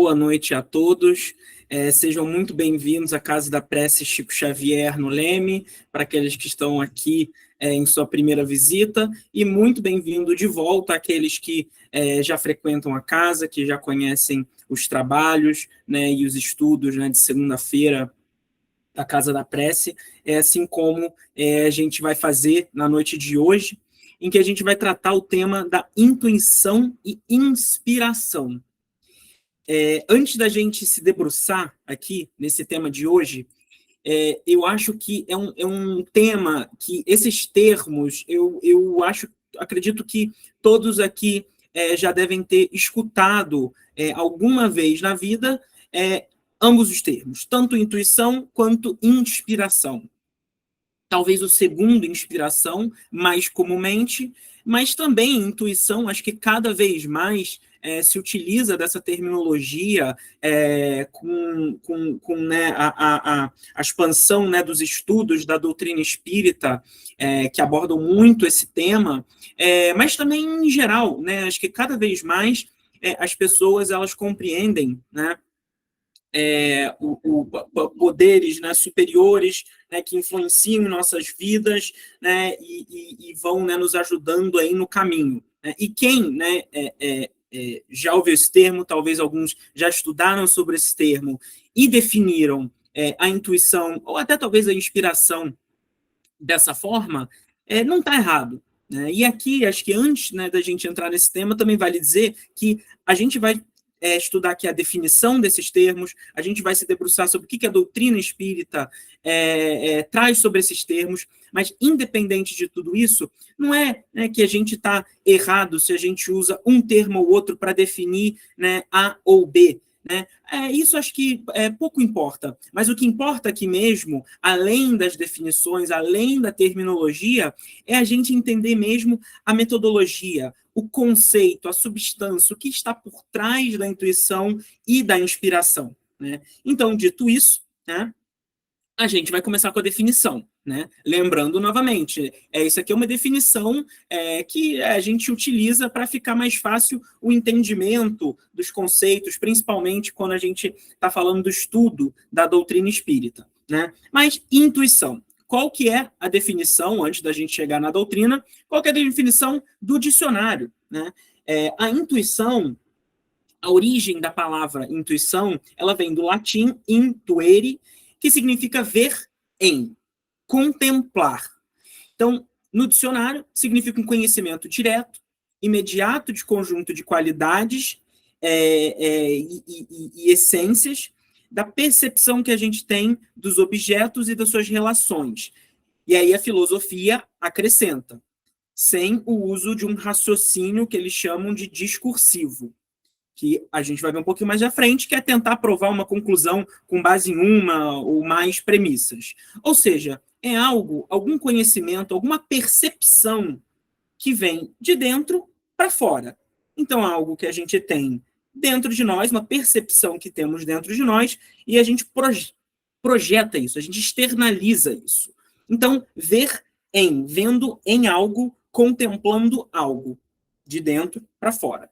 Boa noite a todos. Sejam muito bem-vindos à Casa da Prece Chico Xavier, no Leme, para aqueles que estão aqui em sua primeira visita, e muito bem-vindo de volta àqueles que já frequentam a casa, que já conhecem os trabalhos, né, e os estudos, né, de segunda-feira da Casa da Prece, assim como a gente vai fazer na noite de hoje, em que a gente vai tratar o tema da intuição e inspiração. Antes da gente se debruçar aqui nesse tema de hoje, eu acho que é um tema que esses termos, acredito que todos aqui já devem ter escutado alguma vez na vida ambos os termos, tanto intuição quanto inspiração. Talvez o segundo, inspiração, mais comumente, mas também intuição, acho que cada vez mais se utiliza dessa terminologia com né, a expansão, né, dos estudos da doutrina espírita, que abordam muito esse tema, mas também em geral, né, acho que cada vez mais as pessoas elas compreendem, né, poderes, né, superiores, né, que influenciam nossas vidas, né, e vão, né, nos ajudando aí no caminho. Né? E quem, né, já ouviu esse termo, talvez alguns já estudaram sobre esse termo e definiram a intuição, ou até talvez a inspiração dessa forma, não está errado. Né? E aqui, acho que antes, né, da gente entrar nesse tema, também vale dizer que a gente vai estudar aqui a definição desses termos, a gente vai se debruçar sobre o que a doutrina espírita traz sobre esses termos, mas independente de tudo isso, não é, né, que a gente está errado se a gente usa um termo ou outro para definir, né, A ou B. Né? Isso acho que pouco importa, mas o que importa aqui mesmo, além das definições, além da terminologia, é a gente entender mesmo a metodologia, o conceito, a substância, o que está por trás da intuição e da inspiração. Né? Então, dito isso, né, a gente vai começar com a definição. Né? Lembrando novamente, isso aqui é uma definição que a gente utiliza para ficar mais fácil o entendimento dos conceitos, principalmente quando a gente está falando do estudo da doutrina espírita. Né? Mas intuição. Qual que é a definição, antes da gente chegar na doutrina, qual que é a definição do dicionário? Né? A intuição, a origem da palavra intuição, ela vem do latim intuere, que significa ver em, contemplar. Então, no dicionário, significa um conhecimento direto, imediato de conjunto de qualidades e essências da percepção que a gente tem dos objetos e das suas relações. E aí a filosofia acrescenta, sem o uso de um raciocínio que eles chamam de discursivo, que a gente vai ver um pouquinho mais à frente, que é tentar provar uma conclusão com base em uma ou mais premissas. Ou seja, é algum conhecimento, alguma percepção que vem de dentro para fora. Então, é algo que a gente tem dentro de nós, uma percepção que temos dentro de nós, e a gente projeta isso, a gente externaliza isso. Então, vendo em algo, contemplando algo, de dentro para fora.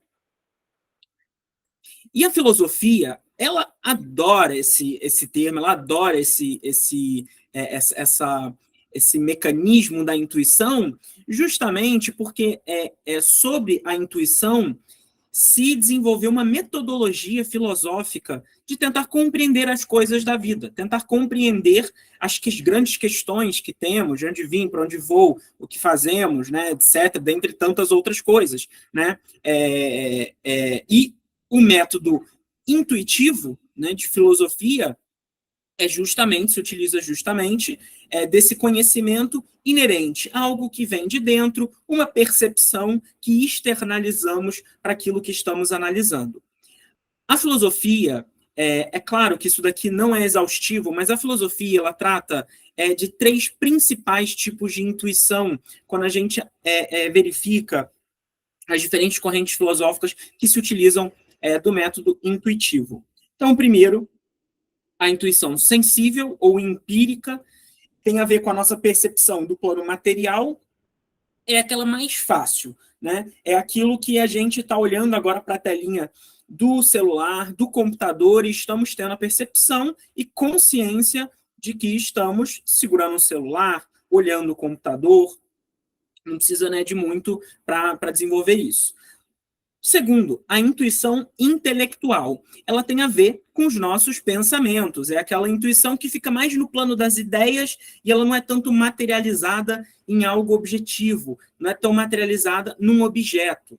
E a filosofia, ela adora esse termo, ela adora esse mecanismo da intuição, justamente porque sobre a intuição se desenvolveu uma metodologia filosófica de tentar compreender as coisas da vida, tentar compreender as grandes questões que temos, de onde vim, para onde vou, o que fazemos, né, etc., dentre tantas outras coisas. Né? E o método intuitivo, né, de filosofia se utiliza justamente desse conhecimento inerente, algo que vem de dentro, uma percepção que externalizamos para aquilo que estamos analisando. A filosofia, claro que isso daqui não é exaustivo, mas a filosofia ela trata de 3 principais tipos de intuição, quando a gente verifica as diferentes correntes filosóficas que se utilizam do método intuitivo. Então, primeiro, a intuição sensível ou empírica tem a ver com a nossa percepção do plano material, é aquela mais fácil, né? É aquilo que a gente está olhando agora para a telinha do celular, do computador, e estamos tendo a percepção e consciência de que estamos segurando o celular, olhando o computador. Não precisa, né, de muito para desenvolver isso. Segundo, a intuição intelectual. Ela tem a ver com os nossos pensamentos. É aquela intuição que fica mais no plano das ideias e ela não é tanto materializada em algo objetivo, não é tão materializada num objeto.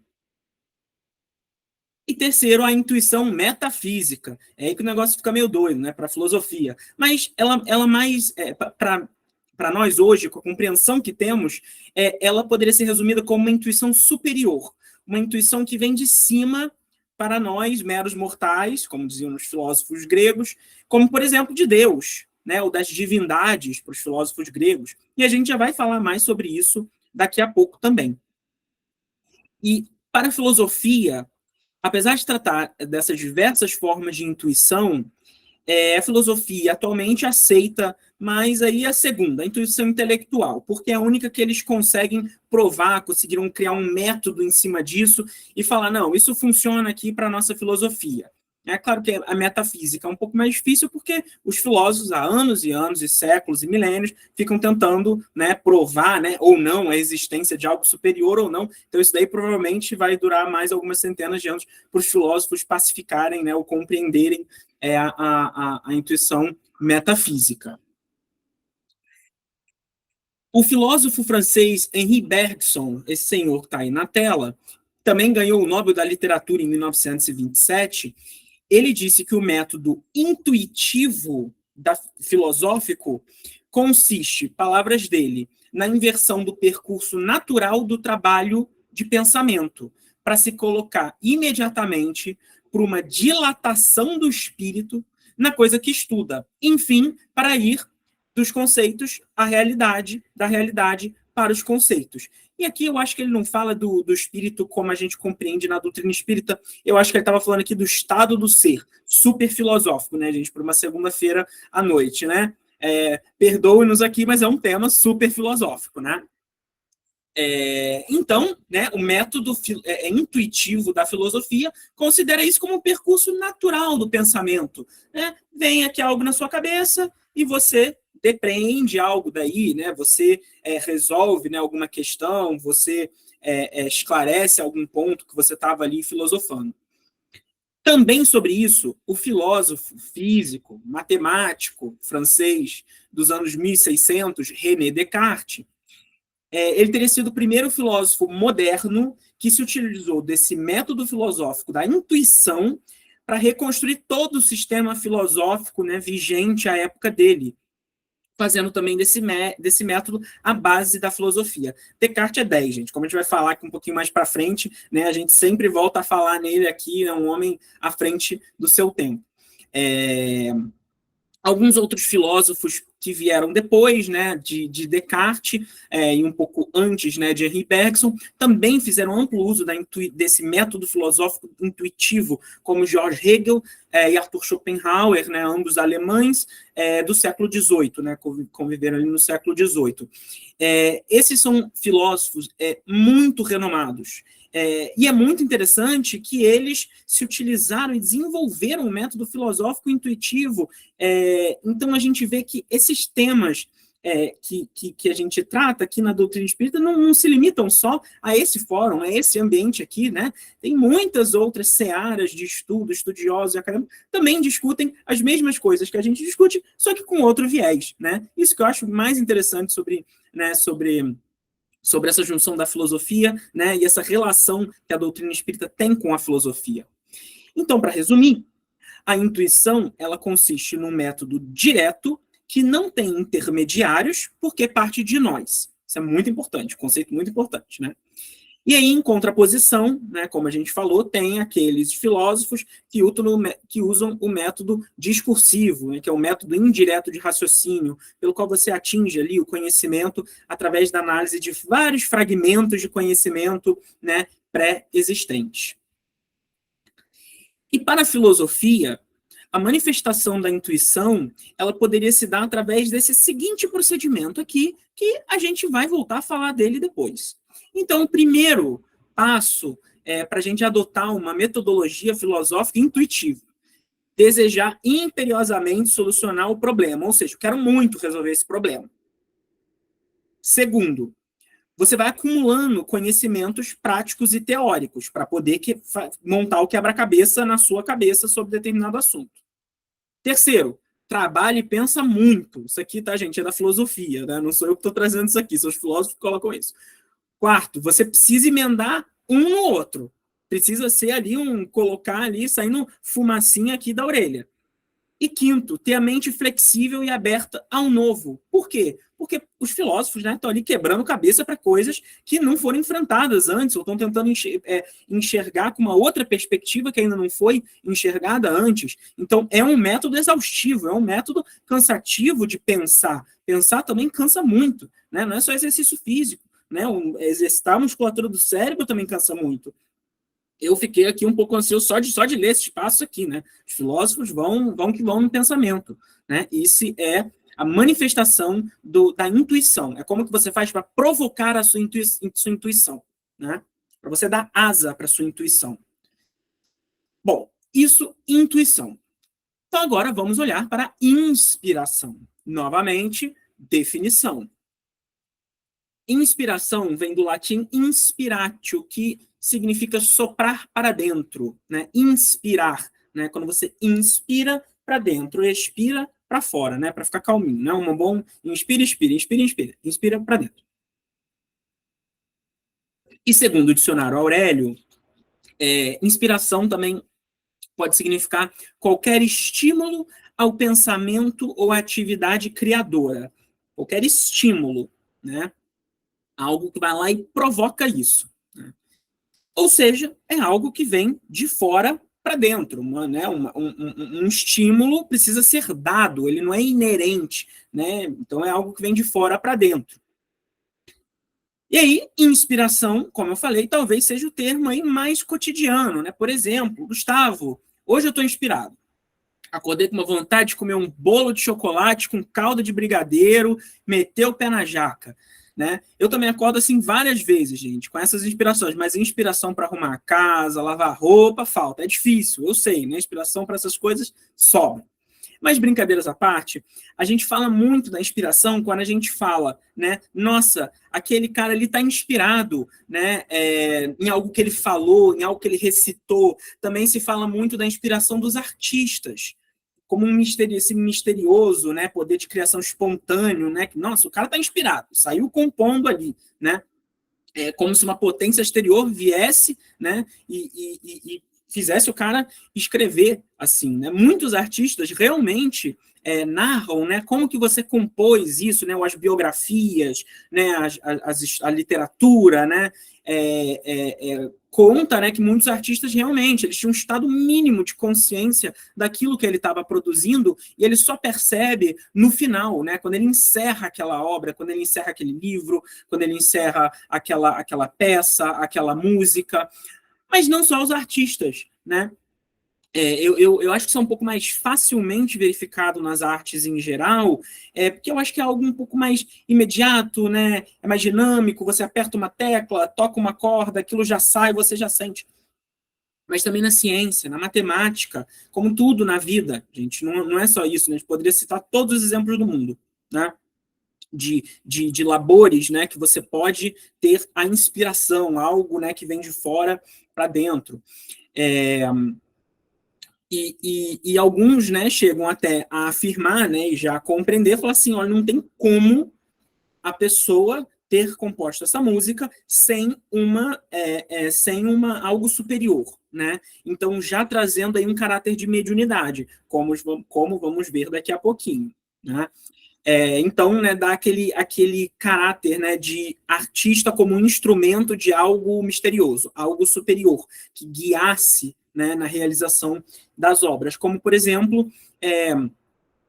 E terceiro, a intuição metafísica. É aí que o negócio fica meio doido, né, para a filosofia. Mas ela mais, para nós hoje, com a compreensão que temos, ela poderia ser resumida como uma intuição superior. Uma intuição que vem de cima para nós, meros mortais, como diziam os filósofos gregos, como, por exemplo, de Deus, né, ou das divindades para os filósofos gregos. E a gente já vai falar mais sobre isso daqui a pouco também. E para a filosofia, apesar de tratar dessas diversas formas de intuição, a filosofia atualmente aceita mais aí a segunda, a intuição intelectual, porque é a única que eles conseguem provar, conseguiram criar um método em cima disso e falar, não, isso funciona aqui para a nossa filosofia. É claro que a metafísica é um pouco mais difícil, porque os filósofos há anos e anos, e séculos e milênios, ficam tentando, né, provar, né, ou não a existência de algo superior ou não. Então isso daí provavelmente vai durar mais algumas centenas de anos para os filósofos pacificarem, né, ou compreenderem a intuição metafísica. O filósofo francês Henri Bergson, esse senhor que está aí na tela, também ganhou o Nobel da Literatura em 1927. Ele disse que o método intuitivo filosófico consiste, palavras dele, na inversão do percurso natural do trabalho de pensamento, para se colocar imediatamente por uma dilatação do espírito na coisa que estuda. Enfim, para ir dos conceitos à realidade, da realidade para os conceitos. E aqui eu acho que ele não fala do espírito como a gente compreende na doutrina espírita, eu acho que ele estava falando aqui do estado do ser, super filosófico, né, gente, para uma segunda-feira à noite, né? Perdoe-nos aqui, mas é um tema super filosófico, né? Então, né, o método intuitivo da filosofia considera isso como um percurso natural do pensamento. Né? Vem aqui algo na sua cabeça e você depreende algo daí, né? Você resolve, né, alguma questão, você esclarece algum ponto que você estava ali filosofando. Também sobre isso, o filósofo físico, matemático francês dos anos 1600, René Descartes, ele teria sido o primeiro filósofo moderno que se utilizou desse método filosófico da intuição para reconstruir todo o sistema filosófico, né, vigente à época dele, fazendo também desse método a base da filosofia. Descartes é 10, gente. Como a gente vai falar aqui um pouquinho mais para frente, né, a gente sempre volta a falar nele aqui, é um homem à frente do seu tempo. Alguns outros filósofos que vieram depois, né, de Descartes, e um pouco antes, né, de Henri Bergson, também fizeram amplo uso desse método filosófico intuitivo, como George Hegel e Arthur Schopenhauer, né, ambos alemães, do século XVIII, né, conviveram ali no século XVIII. Esses são filósofos muito renomados. E é muito interessante que eles se utilizaram e desenvolveram um método filosófico intuitivo. Então, a gente vê que esses temas que a gente trata aqui na doutrina espírita não se limitam só a esse fórum, a esse ambiente aqui, né? Tem muitas outras searas de estudo, estudiosos e acadêmicos também discutem as mesmas coisas que a gente discute, só que com outro viés, né? Isso que eu acho mais interessante sobre essa junção da filosofia, né, e essa relação que a doutrina espírita tem com a filosofia. Então, para resumir, a intuição ela consiste num método direto que não tem intermediários, porque parte de nós. Isso é muito importante, um conceito muito importante, né? E aí, em contraposição, né, como a gente falou, tem aqueles filósofos que usam o método discursivo, né, que é o método indireto de raciocínio, pelo qual você atinge ali o conhecimento através da análise de vários fragmentos de conhecimento, né, pré-existentes. E para a filosofia, a manifestação da intuição, ela poderia se dar através desse seguinte procedimento aqui, que a gente vai voltar a falar dele depois. Então, o primeiro passo para a gente adotar uma metodologia filosófica intuitiva. Desejar imperiosamente solucionar o problema, ou seja, eu quero muito resolver esse problema. Segundo, você vai acumulando conhecimentos práticos e teóricos para poder montar o quebra-cabeça na sua cabeça sobre determinado assunto. Terceiro, trabalha e pensa muito. Isso aqui, tá, gente, é da filosofia, né? Não sou eu que estou trazendo isso aqui, são os filósofos que colocam isso. Quarto, você precisa emendar um no outro. Precisa ser ali colocar ali, saindo fumacinha aqui da orelha. E quinto, ter a mente flexível e aberta ao novo. Por quê? Porque os filósofos, né, estão ali quebrando cabeça para coisas que não foram enfrentadas antes, ou estão tentando enxergar com uma outra perspectiva que ainda não foi enxergada antes. Então, é um método exaustivo, é um método cansativo de pensar. Pensar também cansa muito, né? Não é só exercício físico, né? Exercitar a musculatura do cérebro também cansa muito. Eu fiquei aqui um pouco ansioso só de ler esses passos aqui, né? Os filósofos vão no pensamento, né? Isso é a manifestação da intuição. É como que você faz para provocar a sua intuição, né? Para você dar asa para a sua intuição. Bom, isso, intuição. Então, agora vamos olhar para a inspiração. Novamente, definição. Inspiração vem do latim inspiratio, que significa soprar para dentro, né? Inspirar, né? Quando você inspira para dentro, expira para fora, né? Para ficar calminho, né? Um bom inspira, inspira para dentro. E segundo o dicionário Aurélio, inspiração também pode significar qualquer estímulo ao pensamento ou atividade criadora, qualquer estímulo, né? Algo que vai lá e provoca isso, né? Ou seja, é algo que vem de fora para dentro, né? Um estímulo precisa ser dado, ele não é inerente, né? Então é algo que vem de fora para dentro. E aí, inspiração, como eu falei, talvez seja o termo aí mais cotidiano, né? Por exemplo, Gustavo, hoje eu estou inspirado. Acordei com uma vontade de comer um bolo de chocolate com calda de brigadeiro, meter o pé na jaca, né? Eu também acordo assim várias vezes, gente, com essas inspirações, mas inspiração para arrumar a casa, lavar roupa, falta. É difícil, eu sei, né? Inspiração para essas coisas sobra. Mas brincadeiras à parte, a gente fala muito da inspiração quando a gente fala, né? Nossa, aquele cara ali está inspirado, né? Em algo que ele falou, em algo que ele recitou. Também se fala muito da inspiração dos artistas, como esse misterioso, né? Poder de criação espontâneo, né? Nossa, o cara está inspirado, saiu compondo ali, né? É como se uma potência exterior viesse, né? E fizesse o cara escrever assim, né? Muitos artistas realmente narram, né? Como que você compôs isso, né? Ou as biografias, né? A literatura, né? Conta, né, que muitos artistas realmente eles tinham um estado mínimo de consciência daquilo que ele estava produzindo e ele só percebe no final, né, quando ele encerra aquela obra, quando ele encerra aquele livro, quando ele encerra aquela peça, aquela música. Mas não só os artistas, né? Eu acho que isso é um pouco mais facilmente verificado nas artes em geral, porque eu acho que é algo um pouco mais imediato, né? É mais dinâmico, você aperta uma tecla, toca uma corda, aquilo já sai, você já sente. Mas também na ciência, na matemática, como tudo na vida, gente, não é só isso, né? A gente poderia citar todos os exemplos do mundo, né? De labores, né? Que você pode ter a inspiração, algo, né, que vem de fora para dentro. E alguns, né, chegam até a afirmar, né, e já a compreender, falar assim, olha, não tem como a pessoa ter composto essa música sem algo superior, né? Então, já trazendo aí um caráter de mediunidade, como vamos ver daqui a pouquinho, né? Então, né, dá aquele caráter, né, de artista como um instrumento de algo misterioso, algo superior, que guiasse, né, na realização das obras. Como, por exemplo,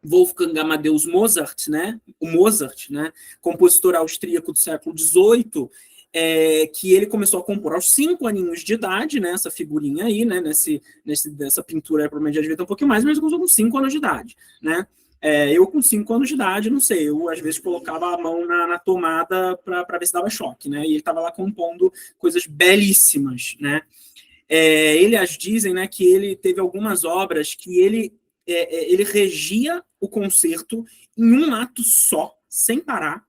Wolfgang Amadeus Mozart, né, o Mozart, né, compositor austríaco do século XVIII, que ele começou a compor aos 5 aninhos de idade, né, essa figurinha aí, né, nessa pintura, provavelmente já devia ter um pouquinho mais, mas ele começou com 5 anos de idade, né. Eu, com 5 anos de idade, não sei, eu às vezes colocava a mão na tomada para ver se dava choque, né? E ele estava lá compondo coisas belíssimas, né? Eles dizem, né, que ele teve algumas obras que ele regia o concerto em um ato só, sem parar,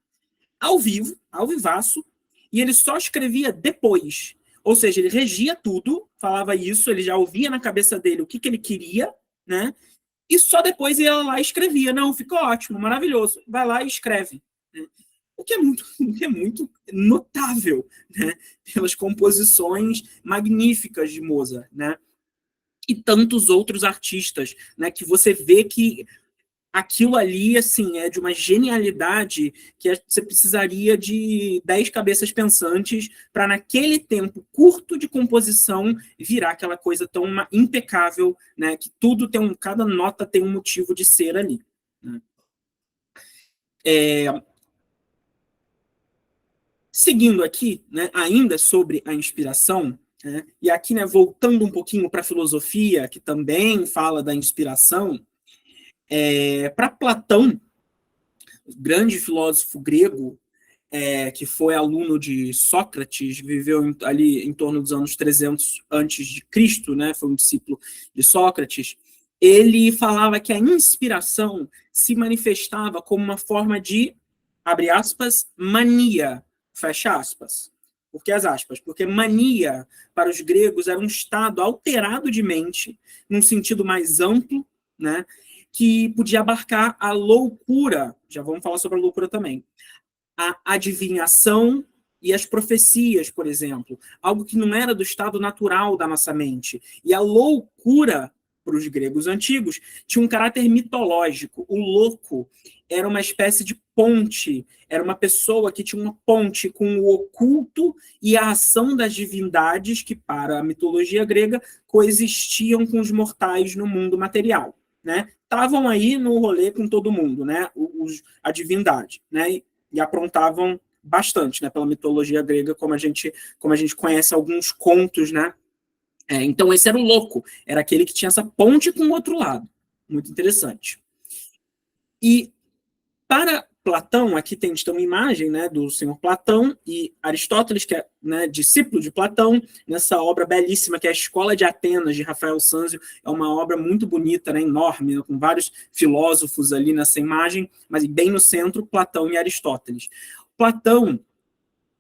ao vivo, ao vivaço, e ele só escrevia depois. Ou seja, ele regia tudo, falava isso, ele já ouvia na cabeça dele o que ele queria, né? E só depois ia lá e escrevia. Não, ficou ótimo, maravilhoso. Vai lá e escreve. Né? O que é muito notável, né? Pelas composições magníficas de Mozart, né? E tantos outros artistas, né? Que você vê que aquilo ali, assim, é de uma genialidade que você precisaria de 10 cabeças pensantes para, naquele tempo curto de composição, virar aquela coisa tão impecável, né? Que tudo cada nota tem um motivo de ser ali. Né? Seguindo aqui, né, ainda sobre a inspiração, né, e aqui, né, voltando um pouquinho para a filosofia, que também fala da inspiração, para Platão, grande filósofo grego, que foi aluno de Sócrates, viveu ali em torno dos anos 300 antes de Cristo, né, foi um discípulo de Sócrates, ele falava que a inspiração se manifestava como uma forma de, abre aspas, mania, fecha aspas. Por que as aspas? Porque mania, para os gregos, era um estado alterado de mente, num sentido mais amplo, né, que podia abarcar a loucura, já vamos falar sobre a loucura também, a adivinhação e as profecias, por exemplo, algo que não era do estado natural da nossa mente. E a loucura, para os gregos antigos, tinha um caráter mitológico. O louco era uma espécie de ponte, era uma pessoa que tinha uma ponte com o oculto e a ação das divindades que, para a mitologia grega, coexistiam com os mortais no mundo material. Né? Estavam aí no rolê com todo mundo, né? A divindade, né? E aprontavam bastante, né, pela mitologia grega, como a gente conhece alguns contos, né? Então esse era o louco, era aquele que tinha essa ponte com o outro lado. Muito interessante. E para Platão, aqui tem então uma imagem, né, do senhor Platão e Aristóteles, que é, né, discípulo de Platão, nessa obra belíssima que é a Escola de Atenas, de Rafael Sanzio. É uma obra muito bonita, né, enorme, né, com vários filósofos ali nessa imagem, mas bem no centro, Platão e Aristóteles. Platão,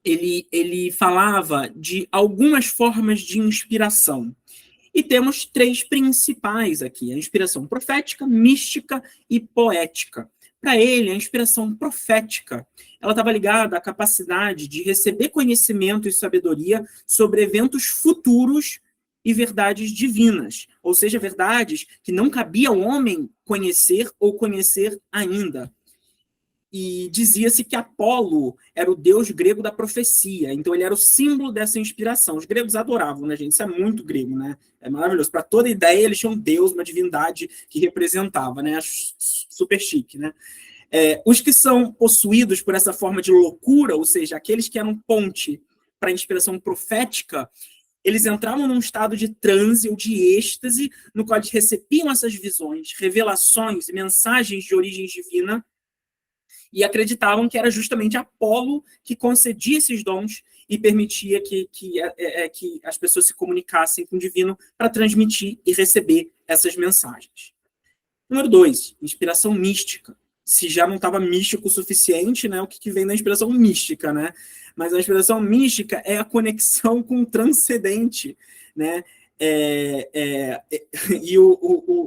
ele falava de algumas formas de inspiração. E temos 3 principais aqui: a inspiração profética, mística e poética. Para ele, a inspiração profética, ela estava ligada à capacidade de receber conhecimento e sabedoria sobre eventos futuros e verdades divinas, ou seja, verdades que não cabia ao homem conhecer ou conhecer ainda. E dizia-se que Apolo era o deus grego da profecia, então ele era o símbolo dessa inspiração. Os gregos adoravam, né, gente? Isso é muito grego, né? É maravilhoso. Para toda ideia, eles tinham um deus, uma divindade que representava, né? Super chique, né? Os que são possuídos por essa forma de loucura, ou seja, aqueles que eram ponte para a inspiração profética, eles entravam num estado de transe ou de êxtase, no qual eles recebiam essas visões, revelações e mensagens de origem divina, e acreditavam que era justamente Apolo que concedia esses dons e permitia que as pessoas se comunicassem com o divino para transmitir e receber essas mensagens. Número 2, inspiração mística. Se já não estava místico o suficiente, né, o que vem da inspiração mística, né? Mas a inspiração mística é a conexão com o transcendente, né? E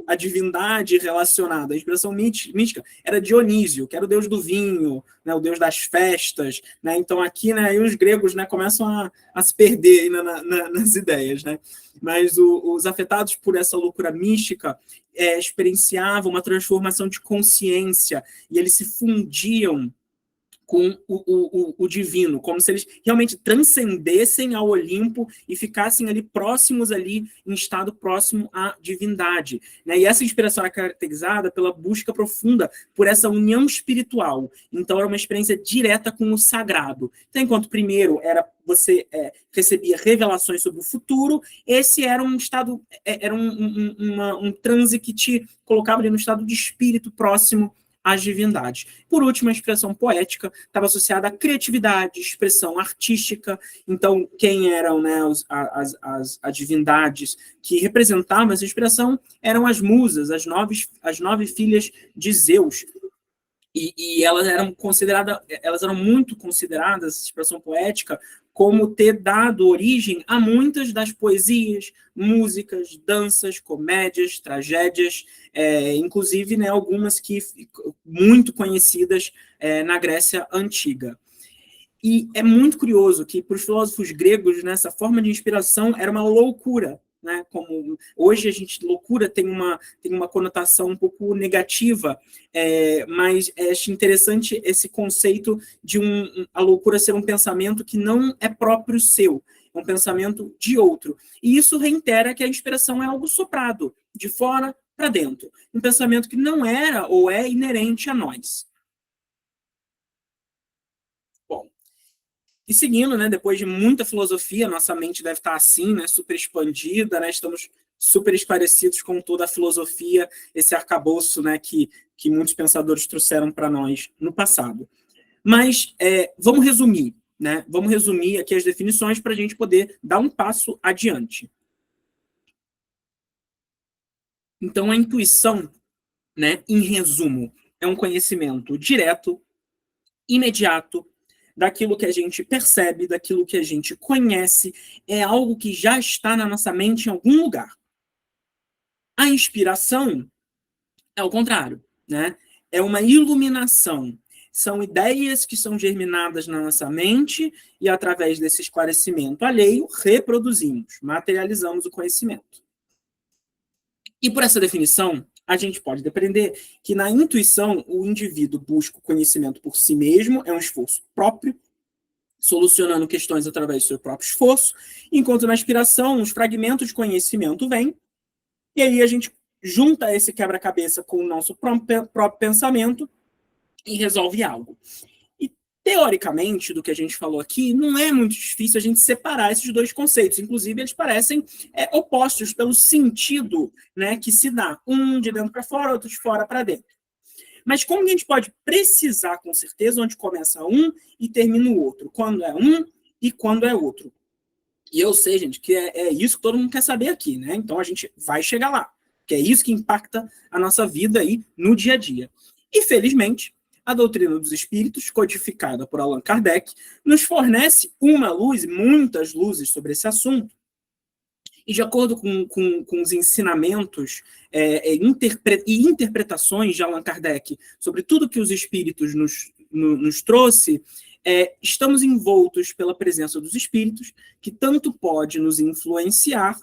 a divindade relacionada, a inspiração mística era Dionísio, que era o deus do vinho, né, o deus das festas, né? Então aqui, né, aí os gregos, né, começam a se perder aí nas ideias, né? Mas os afetados por essa loucura mística experienciavam uma transformação de consciência e eles se fundiam com o divino, como se eles realmente transcendessem ao Olimpo e ficassem ali próximos, ali em estado próximo à divindade, né? E essa inspiração é caracterizada pela busca profunda por essa união espiritual. Então, era uma experiência direta com o sagrado. Então, enquanto primeiro você recebia revelações sobre o futuro, esse era um estado, era um transe que te colocava ali no estado de espírito próximo às divindades. Por último, a expressão poética estava associada à criatividade, expressão artística. Então, quem eram, né, as divindades que representavam essa expressão eram as musas, as nove filhas de Zeus. E elas eram muito consideradas, essa expressão poética, como ter dado origem a muitas das poesias, músicas, danças, comédias, tragédias, inclusive, né, algumas que muito conhecidas na Grécia Antiga. E é muito curioso que, para os filósofos gregos, né, essa forma de inspiração era uma loucura. Né, como hoje loucura tem uma conotação um pouco negativa, mas acho interessante esse conceito de a loucura ser um pensamento que não é próprio seu, é um pensamento de outro. E isso reitera que a inspiração é algo soprado, de fora para dentro, um pensamento que não era ou é inerente a nós. Bom, e seguindo, né, depois de muita filosofia, nossa mente deve estar assim, né, super expandida, né, estamos super esclarecidos com toda a filosofia, esse arcabouço, né, que muitos pensadores trouxeram para nós no passado. Mas vamos resumir, né, vamos resumir aqui as definições para a gente poder dar um passo adiante. Então, a intuição, né, em resumo, é um conhecimento direto, imediato, daquilo que a gente percebe, daquilo que a gente conhece, é algo que já está na nossa mente em algum lugar. A inspiração é o contrário, né? É uma iluminação. São ideias que são germinadas na nossa mente e, através desse esclarecimento alheio, reproduzimos, materializamos o conhecimento. E por essa definição, a gente pode depreender que na intuição o indivíduo busca o conhecimento por si mesmo, é um esforço próprio, solucionando questões através do seu próprio esforço, enquanto na inspiração os fragmentos de conhecimento vêm, e aí a gente junta esse quebra-cabeça com o nosso próprio pensamento e resolve algo. E, teoricamente, do que a gente falou aqui, não é muito difícil a gente separar esses dois conceitos. Inclusive, eles parecem opostos pelo sentido, né, que se dá. Um de dentro para fora, outro de fora para dentro. Mas como a gente pode precisar com certeza onde começa um e termina o outro? Quando é um e quando é outro? E eu sei, gente, que é isso que todo mundo quer saber aqui, né? Então a gente vai chegar lá, que é isso que impacta a nossa vida aí no dia a dia. E, felizmente, a doutrina dos espíritos, codificada por Allan Kardec, nos fornece uma luz, muitas luzes sobre esse assunto, e de acordo com os ensinamentos e interpretações de Allan Kardec sobre tudo que os espíritos nos trouxe, estamos envoltos pela presença dos espíritos, que tanto pode nos influenciar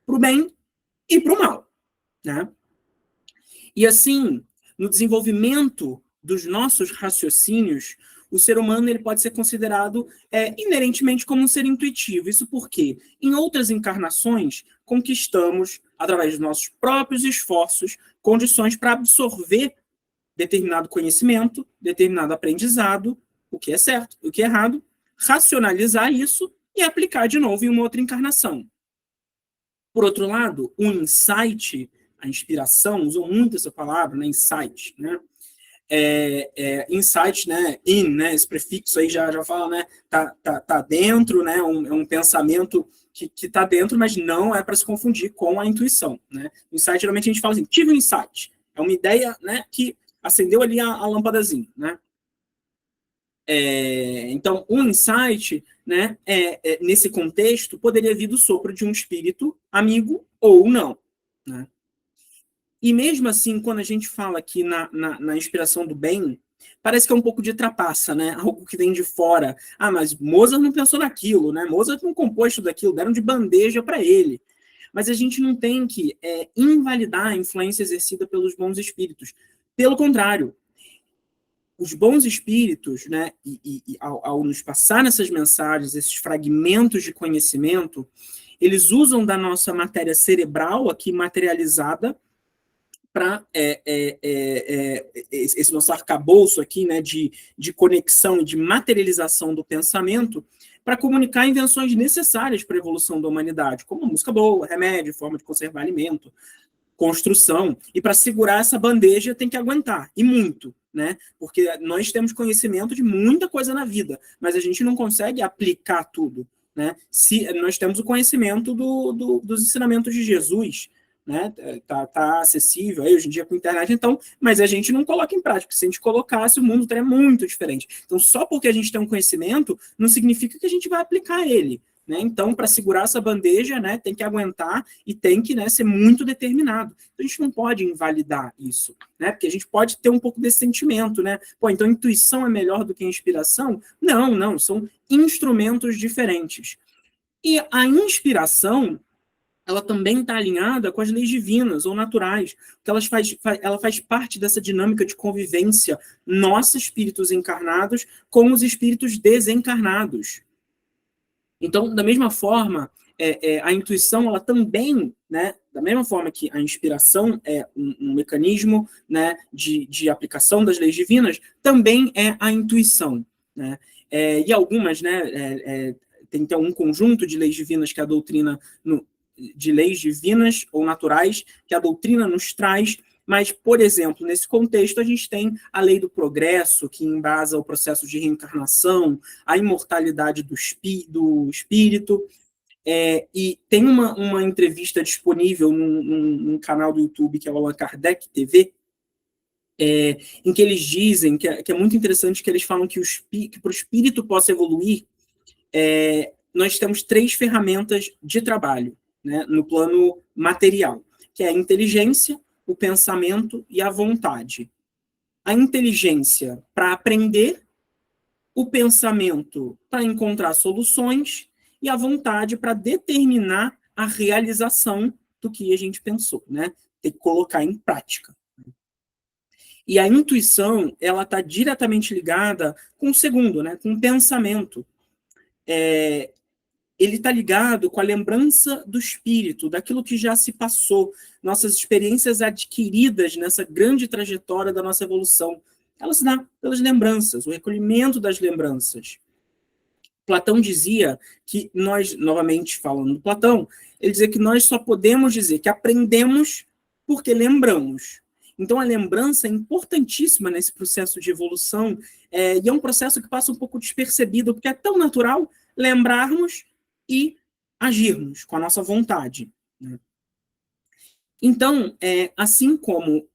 para o bem e para o mal. Né? E assim, no desenvolvimento dos nossos raciocínios, o ser humano ele pode ser considerado inerentemente como um ser intuitivo. Isso porque, em outras encarnações, conquistamos, através dos nossos próprios esforços, condições para absorver determinado conhecimento, determinado aprendizado, o que é certo, o que é errado, racionalizar isso e aplicar de novo em uma outra encarnação. Por outro lado, o insight, a inspiração, usou muito essa palavra, né, insight, né? Insight, né, né, esse prefixo aí já fala, né, tá dentro, né, é um pensamento que tá dentro, mas não é para se confundir com a intuição, né? Insight, geralmente a gente fala assim, tive um insight, é uma ideia, né, que acendeu ali a lâmpadazinha, né? Então, um insight, né, nesse contexto, poderia vir do sopro de um espírito amigo ou não, né? E mesmo assim, quando a gente fala aqui na inspiração do bem, parece que é um pouco de trapaça, né? Algo que vem de fora. Ah, mas Mozart não pensou naquilo, né? Mozart não compôs tudo aquilo, deram de bandeja para ele. Mas a gente não tem que invalidar a influência exercida pelos bons espíritos. Pelo contrário, os bons espíritos, né, ao nos passar essas mensagens, esses fragmentos de conhecimento, eles usam da nossa matéria cerebral aqui materializada para esse nosso arcabouço aqui, né, de conexão e de materialização do pensamento, para comunicar invenções necessárias para a evolução da humanidade, como música boa, remédio, forma de conservar alimento, construção. E para segurar essa bandeja tem que aguentar, e muito, né? Porque nós temos conhecimento de muita coisa na vida, mas a gente não consegue aplicar tudo, né? Se nós temos o conhecimento dos ensinamentos de Jesus, né? Tá acessível aí hoje em dia com a internet, então, mas a gente não coloca em prática. Se a gente colocasse, o mundo estaria muito diferente. Então, só porque a gente tem um conhecimento, não significa que a gente vai aplicar ele, né? Então, para segurar essa bandeja, né, tem que aguentar e tem que, né, ser muito determinado. Então, a gente não pode invalidar isso, né? Porque a gente pode ter um pouco desse sentimento, né? Pô, então intuição é melhor do que inspiração? Não, são instrumentos diferentes. E a inspiração, ela também está alinhada com as leis divinas ou naturais, porque ela faz parte dessa dinâmica de convivência nossa, espíritos encarnados, com os espíritos desencarnados. Então, da mesma forma, a intuição, ela também, né, da mesma forma que a inspiração é um mecanismo, né, de aplicação das leis divinas, também é a intuição, né? E algumas, né, tem então um conjunto de leis divinas que a doutrina, de leis divinas ou naturais, que a doutrina nos traz, mas, por exemplo, nesse contexto, a gente tem a lei do progresso, que embasa o processo de reencarnação, a imortalidade do espírito, e tem uma entrevista disponível num canal do YouTube, que é o Allan Kardec TV, em que eles dizem, que é muito interessante, que eles falam que para o espírito possa evoluir, nós temos 3 ferramentas de trabalho, né, no plano material, que é a inteligência, o pensamento e a vontade. A inteligência para aprender, o pensamento para encontrar soluções e a vontade para determinar a realização do que a gente pensou, né? Tem que colocar em prática. E a intuição, ela está diretamente ligada com o segundo, né? Com o pensamento. Ele está ligado com a lembrança do espírito, daquilo que já se passou, nossas experiências adquiridas nessa grande trajetória da nossa evolução. Elas se dão pelas lembranças, o recolhimento das lembranças. Platão dizia que nós, novamente falando do Platão, ele dizia que nós só podemos dizer que aprendemos porque lembramos. Então, a lembrança é importantíssima nesse processo de evolução, e é um processo que passa um pouco despercebido, porque é tão natural lembrarmos e agirmos com a nossa vontade, né? Então, assim como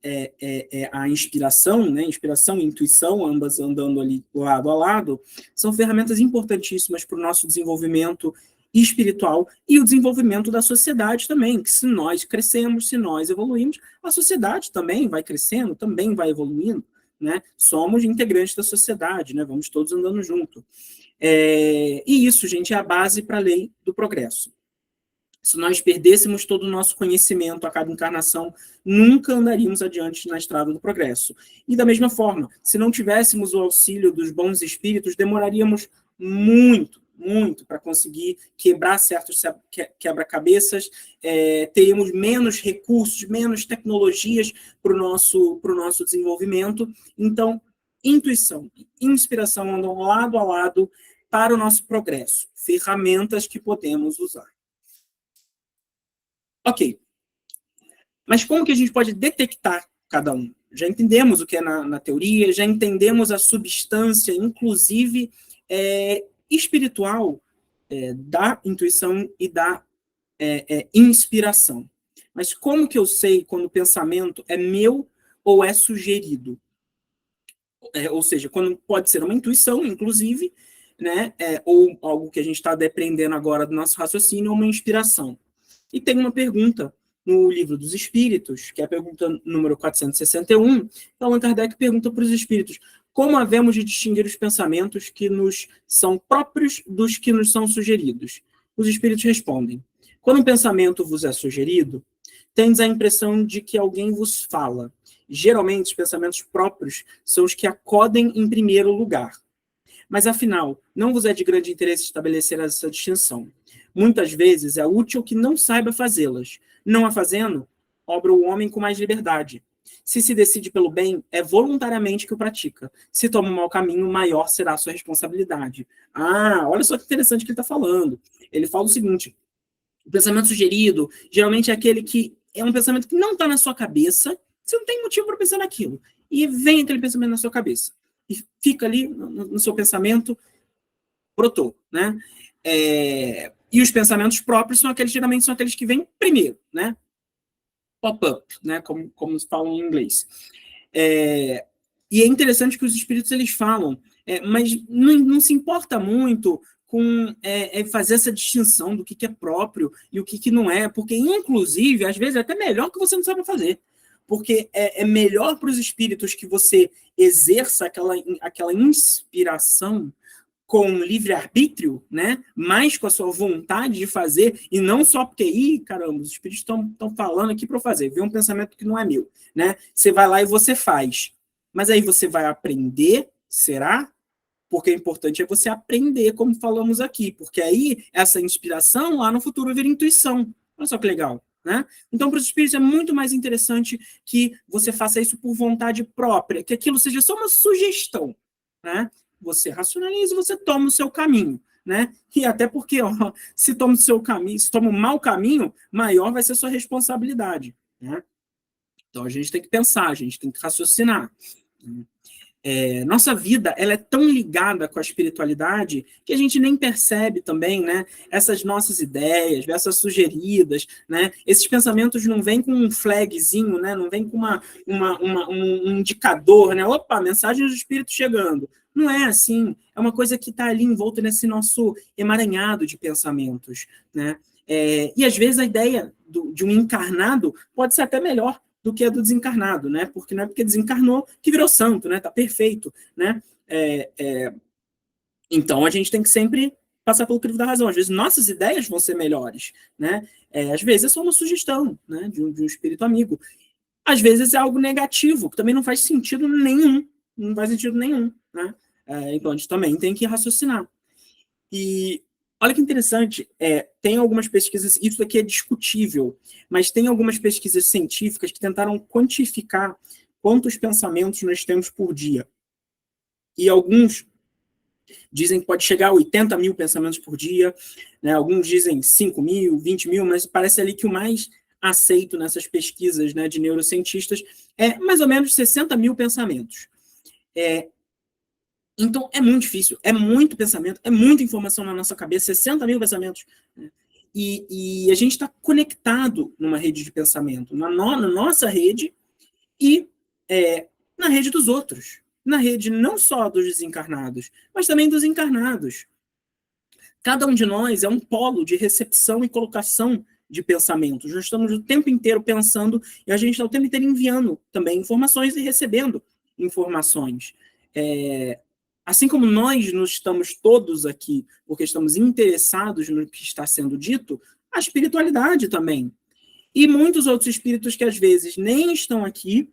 a inspiração, né, inspiração e intuição, ambas andando ali lado a lado, são ferramentas importantíssimas para o nosso desenvolvimento espiritual e o desenvolvimento da sociedade também, que se nós crescemos, se nós evoluímos, a sociedade também vai crescendo, também vai evoluindo, né? Somos integrantes da sociedade, né? Vamos todos andando junto. E isso, gente, é a base para a lei do progresso. Se nós perdêssemos todo o nosso conhecimento a cada encarnação, nunca andaríamos adiante na estrada do progresso. E da mesma forma, se não tivéssemos o auxílio dos bons espíritos, demoraríamos muito para conseguir quebrar certos quebra-cabeças, teríamos menos recursos, menos tecnologias para o nosso desenvolvimento. Então, intuição e inspiração andam lado a lado para o nosso progresso, ferramentas que podemos usar. Ok, mas como que a gente pode detectar cada um? Já entendemos o que é na teoria, já entendemos a substância, inclusive espiritual, da intuição e da inspiração. Mas como que eu sei quando o pensamento é meu ou é sugerido? Ou seja, quando pode ser uma intuição, inclusive, né, ou algo que a gente está dependendo agora do nosso raciocínio, ou uma inspiração. E tem uma pergunta no Livro dos Espíritos, que é a pergunta número 461, então Allan Kardec pergunta para os espíritos: como havemos de distinguir os pensamentos que nos são próprios dos que nos são sugeridos? Os espíritos respondem: quando um pensamento vos é sugerido, tendes a impressão de que alguém vos fala. Geralmente, os pensamentos próprios são os que acodem em primeiro lugar. Mas, afinal, não vos é de grande interesse estabelecer essa distinção. Muitas vezes é útil que não saiba fazê-las. Não a fazendo, obra o homem com mais liberdade. Se decide pelo bem, é voluntariamente que o pratica. Se toma um mau caminho, maior será a sua responsabilidade. Olha só que interessante que ele está falando. Ele fala o seguinte: o pensamento sugerido, geralmente é aquele que é um pensamento que não está na sua cabeça, você não tem motivo para pensar naquilo. E vem aquele pensamento na sua cabeça. E fica ali no seu pensamento, brotou, né? E os pensamentos próprios geralmente são aqueles que vêm primeiro, né? Pop-up, né? Como se fala em inglês. E é interessante que os espíritos eles falam, mas não se importa muito com fazer essa distinção do que é próprio e o que não é, porque, inclusive, às vezes é até melhor que você não saiba fazer, porque é melhor para os espíritos que você exerça aquela inspiração com livre-arbítrio, né? Mais com a sua vontade de fazer, e não só porque, caramba, os espíritos estão falando aqui para eu fazer, vê um pensamento que não é meu, né? Você vai lá e você faz. Mas aí você vai aprender, será? Porque o importante é você aprender, como falamos aqui, porque aí essa inspiração lá no futuro vira intuição. Olha só que legal, né? Então, para os espíritos é muito mais interessante que você faça isso por vontade própria, que aquilo seja só uma sugestão, né? Você racionaliza e você toma o seu caminho, né? E até porque, se toma o seu caminho, se toma um mau caminho, maior vai ser a sua responsabilidade, né? Então a gente tem que pensar, a gente tem que raciocinar. Nossa vida ela é tão ligada com a espiritualidade que a gente nem percebe também, né? Essas nossas ideias, essas sugeridas, né? Esses pensamentos não vêm com um flagzinho, né? Não vêm com um indicador, né? Opa, mensagem do espírito chegando. Não é assim. É uma coisa que está ali envolta nesse nosso emaranhado de pensamentos, né? E às vezes a ideia de um encarnado pode ser até melhor do que a do desencarnado, né? Porque não é porque desencarnou que virou santo, né? Tá perfeito, né? Então a gente tem que sempre passar pelo crivo da razão. Às vezes nossas ideias vão ser melhores, né? Às vezes é só uma sugestão, né? De um espírito amigo. Às vezes é algo negativo, que também não faz sentido nenhum. Não faz sentido nenhum, né? Então a gente também tem que raciocinar. E olha que interessante, tem algumas pesquisas, isso aqui é discutível, mas tem algumas pesquisas científicas que tentaram quantificar quantos pensamentos nós temos por dia. E alguns dizem que pode chegar a 80 mil pensamentos por dia, né? Alguns dizem 5 mil, 20 mil, mas parece ali que o mais aceito nessas pesquisas, né, de neurocientistas é mais ou menos 60 mil pensamentos. Então, é muito difícil, é muito pensamento, é muita informação na nossa cabeça, 60 mil pensamentos. Né? E a gente está conectado numa rede de pensamento, na nossa rede e na rede dos outros. Na rede não só dos desencarnados, mas também dos encarnados. Cada um de nós é um polo de recepção e colocação de pensamentos. Nós estamos o tempo inteiro pensando e a gente está o tempo inteiro enviando também informações e recebendo informações. Assim como nós estamos todos aqui porque estamos interessados no que está sendo dito, a espiritualidade também. E muitos outros espíritos que às vezes nem estão aqui,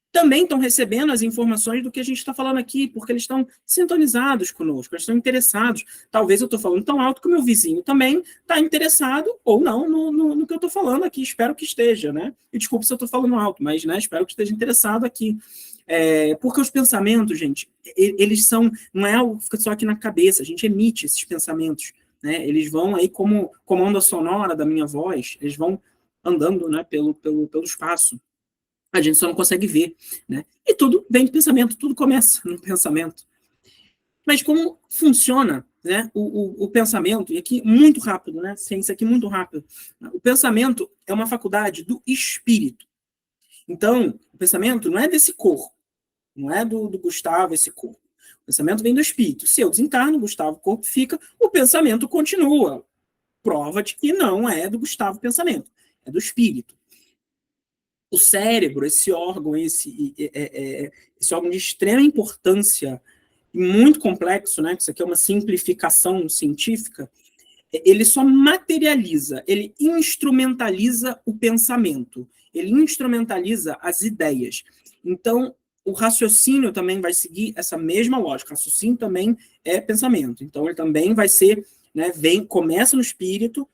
também estão recebendo as informações do que a gente está falando aqui, porque eles estão sintonizados conosco, eles estão interessados. Talvez eu estou falando tão alto que o meu vizinho também está interessado, ou não, no que eu estou falando aqui. Espero que esteja, né? E desculpe se eu estou falando alto, mas né, espero que esteja interessado aqui. Porque os pensamentos, gente, eles são, não é algo que fica só aqui na cabeça, a gente emite esses pensamentos, né? Eles vão aí como onda sonora da minha voz, eles vão andando, né, pelo espaço. A gente só não consegue ver, né? E tudo vem de pensamento, tudo começa no pensamento. Mas como funciona, né, o pensamento, e aqui muito rápido, né? Ciência aqui muito rápido. O pensamento é uma faculdade do espírito. Então, o pensamento não é desse corpo, não é do Gustavo esse corpo. O pensamento vem do espírito. Se eu desencarno, Gustavo, o corpo fica, o pensamento continua. Prova de que não é do Gustavo o pensamento, é do espírito. O cérebro, esse órgão, esse órgão de extrema importância e muito complexo, né? Isso aqui é uma simplificação científica. ele só materializa, ele instrumentaliza o pensamento, ele instrumentaliza as ideias. Então, o raciocínio também vai seguir essa mesma lógica. O raciocínio também é pensamento. Então, ele também vai ser, né, começa no espírito,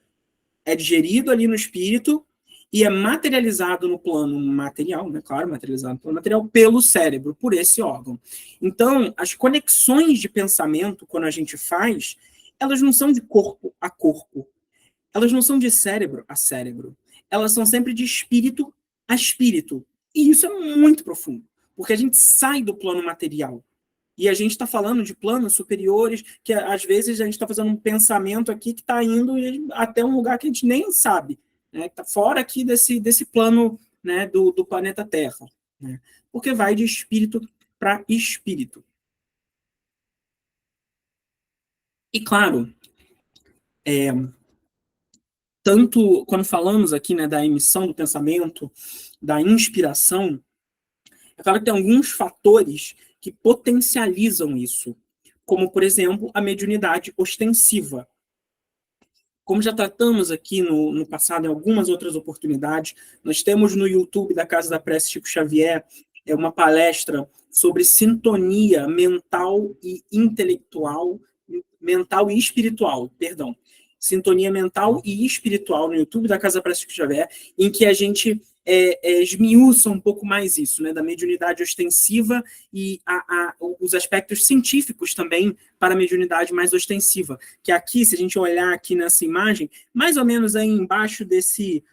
é digerido ali no espírito e é materializado no plano material, né? Claro, materializado no plano material pelo cérebro, por esse órgão. Então, as conexões de pensamento, quando a gente faz, elas não são de corpo a corpo, elas não são de cérebro a cérebro, elas são sempre de espírito a espírito. E isso é muito profundo, porque a gente sai do plano material. E a gente está falando de planos superiores, que às vezes a gente está fazendo um pensamento aqui que está indo até um lugar que a gente nem sabe, né? Está fora aqui desse plano, né, do planeta Terra. Né? Porque vai de espírito para espírito. E claro, tanto quando falamos aqui, né, da emissão do pensamento, da inspiração, é claro que tem alguns fatores que potencializam isso, como, por exemplo, a mediunidade ostensiva. Como já tratamos aqui no passado, em algumas outras oportunidades, nós temos no YouTube da Casa da Prece Chico Xavier uma palestra sobre sintonia mental e intelectual, mental e espiritual, perdão. Sintonia mental e espiritual no YouTube da Casa da Prece Chico Xavier, em que a gente esmiuça um pouco mais isso, né, da mediunidade ostensiva e os aspectos científicos também para a mediunidade mais ostensiva, que aqui, se a gente olhar aqui nessa imagem, mais ou menos aí embaixo desse,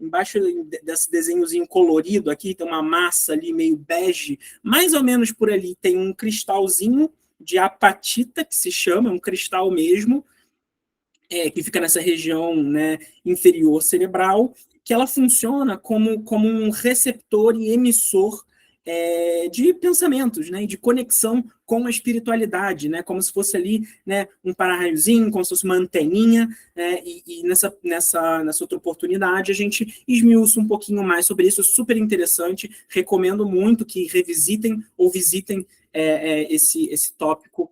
embaixo desse desenhozinho colorido aqui, tem uma massa ali meio bege, mais ou menos por ali tem um cristalzinho de apatita, que se chama, um cristal mesmo, que fica nessa região, né, inferior cerebral, que ela funciona como um receptor e emissor de pensamentos, né, de conexão com a espiritualidade, né, como se fosse ali, né, um para-raiozinho, como se fosse uma anteninha, e nessa outra oportunidade a gente esmiuça um pouquinho mais sobre isso, super interessante, recomendo muito que revisitem ou visitem esse tópico,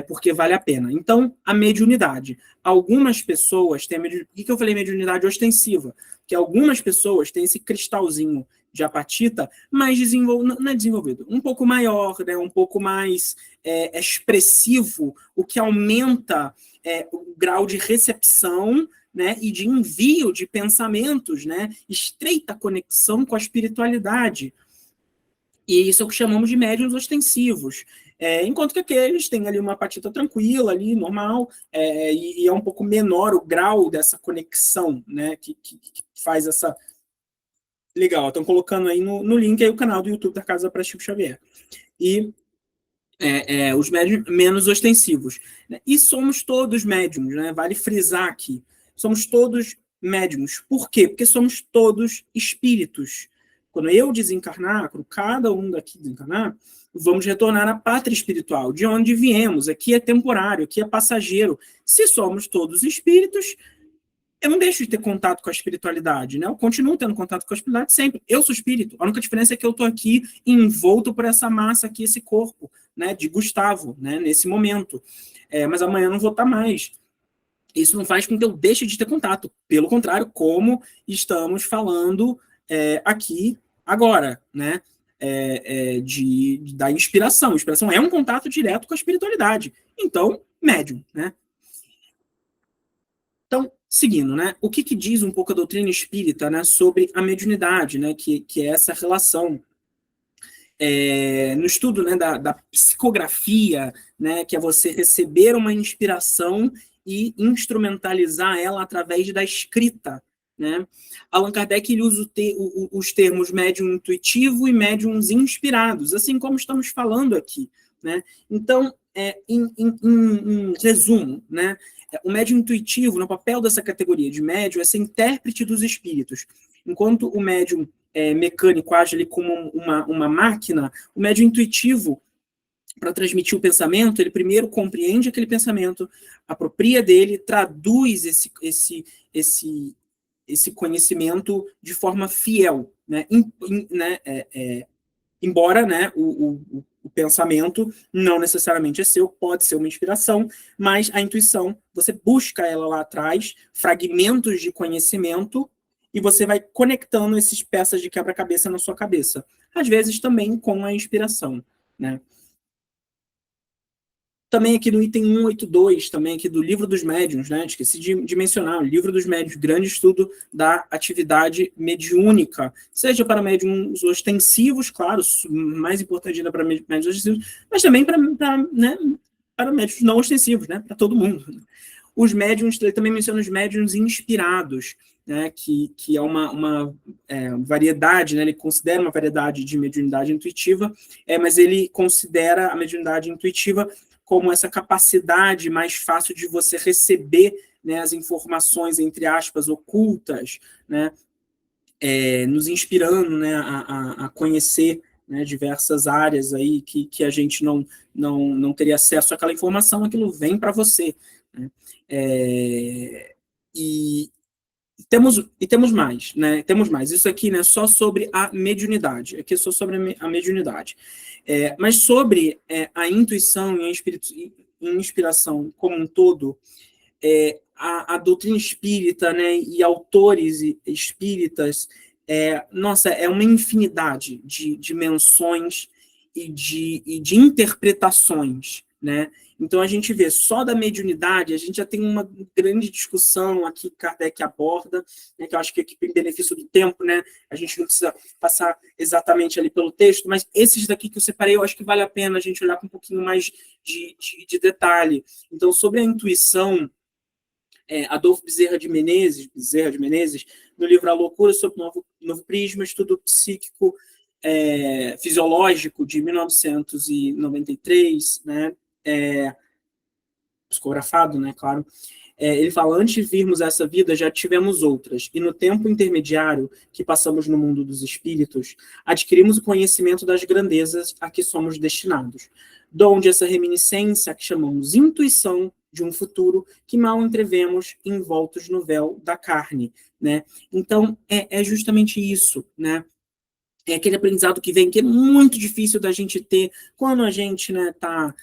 porque vale a pena. Então, a mediunidade. Algumas pessoas têm por que eu falei mediunidade ostensiva? Que algumas pessoas têm esse cristalzinho de apatita mais desenvolvido, não é desenvolvido, um pouco maior, né, um pouco mais expressivo, o que aumenta o grau de recepção, né, e de envio de pensamentos, né, estreita conexão com a espiritualidade. E isso é o que chamamos de médiuns ostensivos. Enquanto que aqueles têm ali uma apatita tranquila, ali, normal, e é um pouco menor o grau dessa conexão, né, que faz essa... Legal, estão colocando aí no link aí o canal do YouTube da Casa para Chico Xavier. E os médiums menos ostensivos. E somos todos médiums, né? Vale frisar aqui. Somos todos médiums. Por quê? Porque somos todos espíritos. Quando eu desencarnar, quando cada um daqui desencarnar, vamos retornar à pátria espiritual, de onde viemos. Aqui é temporário, aqui é passageiro. Se somos todos espíritos, eu não deixo de ter contato com a espiritualidade, né? Eu continuo tendo contato com a espiritualidade sempre. Eu sou espírito. A única diferença é que eu estou aqui envolto por essa massa aqui, esse corpo, né? De Gustavo, né? Nesse momento. Mas amanhã eu não vou estar mais. Isso não faz com que eu deixe de ter contato. Pelo contrário, como estamos falando aqui agora, né? Da inspiração. A inspiração é um contato direto com a espiritualidade. Então, médium, né? Então, seguindo, né, o que diz um pouco a doutrina espírita, né, sobre a mediunidade, né, que é essa relação no estudo, né, da psicografia, né, que é você receber uma inspiração e instrumentalizar ela através da escrita. Né? Allan Kardec ele usa os termos médium intuitivo e médiums inspirados, assim como estamos falando aqui. Né? Então, em resumo, né, o médium intuitivo, no papel dessa categoria de médium, é ser intérprete dos espíritos, enquanto o médium mecânico age ali como uma máquina, o médium intuitivo, para transmitir o pensamento, ele primeiro compreende aquele pensamento, apropria dele, traduz esse conhecimento de forma fiel, né? embora, né, o pensamento não necessariamente é seu, pode ser uma inspiração, mas a intuição, você busca ela lá atrás, fragmentos de conhecimento, e você vai conectando essas peças de quebra-cabeça na sua cabeça. Às vezes também com a inspiração, né? Também aqui no item 182, também aqui do Livro dos Médiuns, né? Esqueci de mencionar, o Livro dos Médiuns, grande estudo da atividade mediúnica, seja para médiuns ostensivos, claro, mais importante ainda para médiuns ostensivos, mas também né, para médiuns não ostensivos, né? Para todo mundo. Os médiuns, ele também menciona os médiuns inspirados, né, que é uma variedade, né, ele considera uma variedade de mediunidade intuitiva, mas ele considera a mediunidade intuitiva como essa capacidade mais fácil de você receber, né, as informações, entre aspas, ocultas, né, nos inspirando, né, a conhecer, né, diversas áreas aí que a gente não teria acesso àquela informação, aquilo vem para você. Né? E temos mais, né? Temos mais. Isso aqui, né, só sobre a mediunidade. Aqui é só sobre a mediunidade. Mas sobre a intuição e a inspiração como um todo, a doutrina espírita, né, e autores espíritas, nossa, é uma infinidade de dimensões e de interpretações, né? Então, a gente vê só da mediunidade, a gente já tem uma grande discussão aqui que Kardec aborda, né, que eu acho que aqui, em benefício do tempo, né, a gente não precisa passar exatamente ali pelo texto, mas esses daqui que eu separei, eu acho que vale a pena a gente olhar com um pouquinho mais de detalhe. Então, sobre a intuição, Adolfo Bezerra de Menezes, no livro A Loucura sobre Novo Prisma, Estudo Psíquico Fisiológico, de 1993, né, psicografado, né, claro, ele fala, antes de virmos a essa vida, já tivemos outras, e no tempo intermediário que passamos no mundo dos espíritos, adquirimos o conhecimento das grandezas a que somos destinados, donde essa reminiscência que chamamos intuição de um futuro que mal entrevemos envoltos no véu da carne, né? Então, é justamente isso, né? É aquele aprendizado que vem, que é muito difícil da gente ter quando a gente, né, tá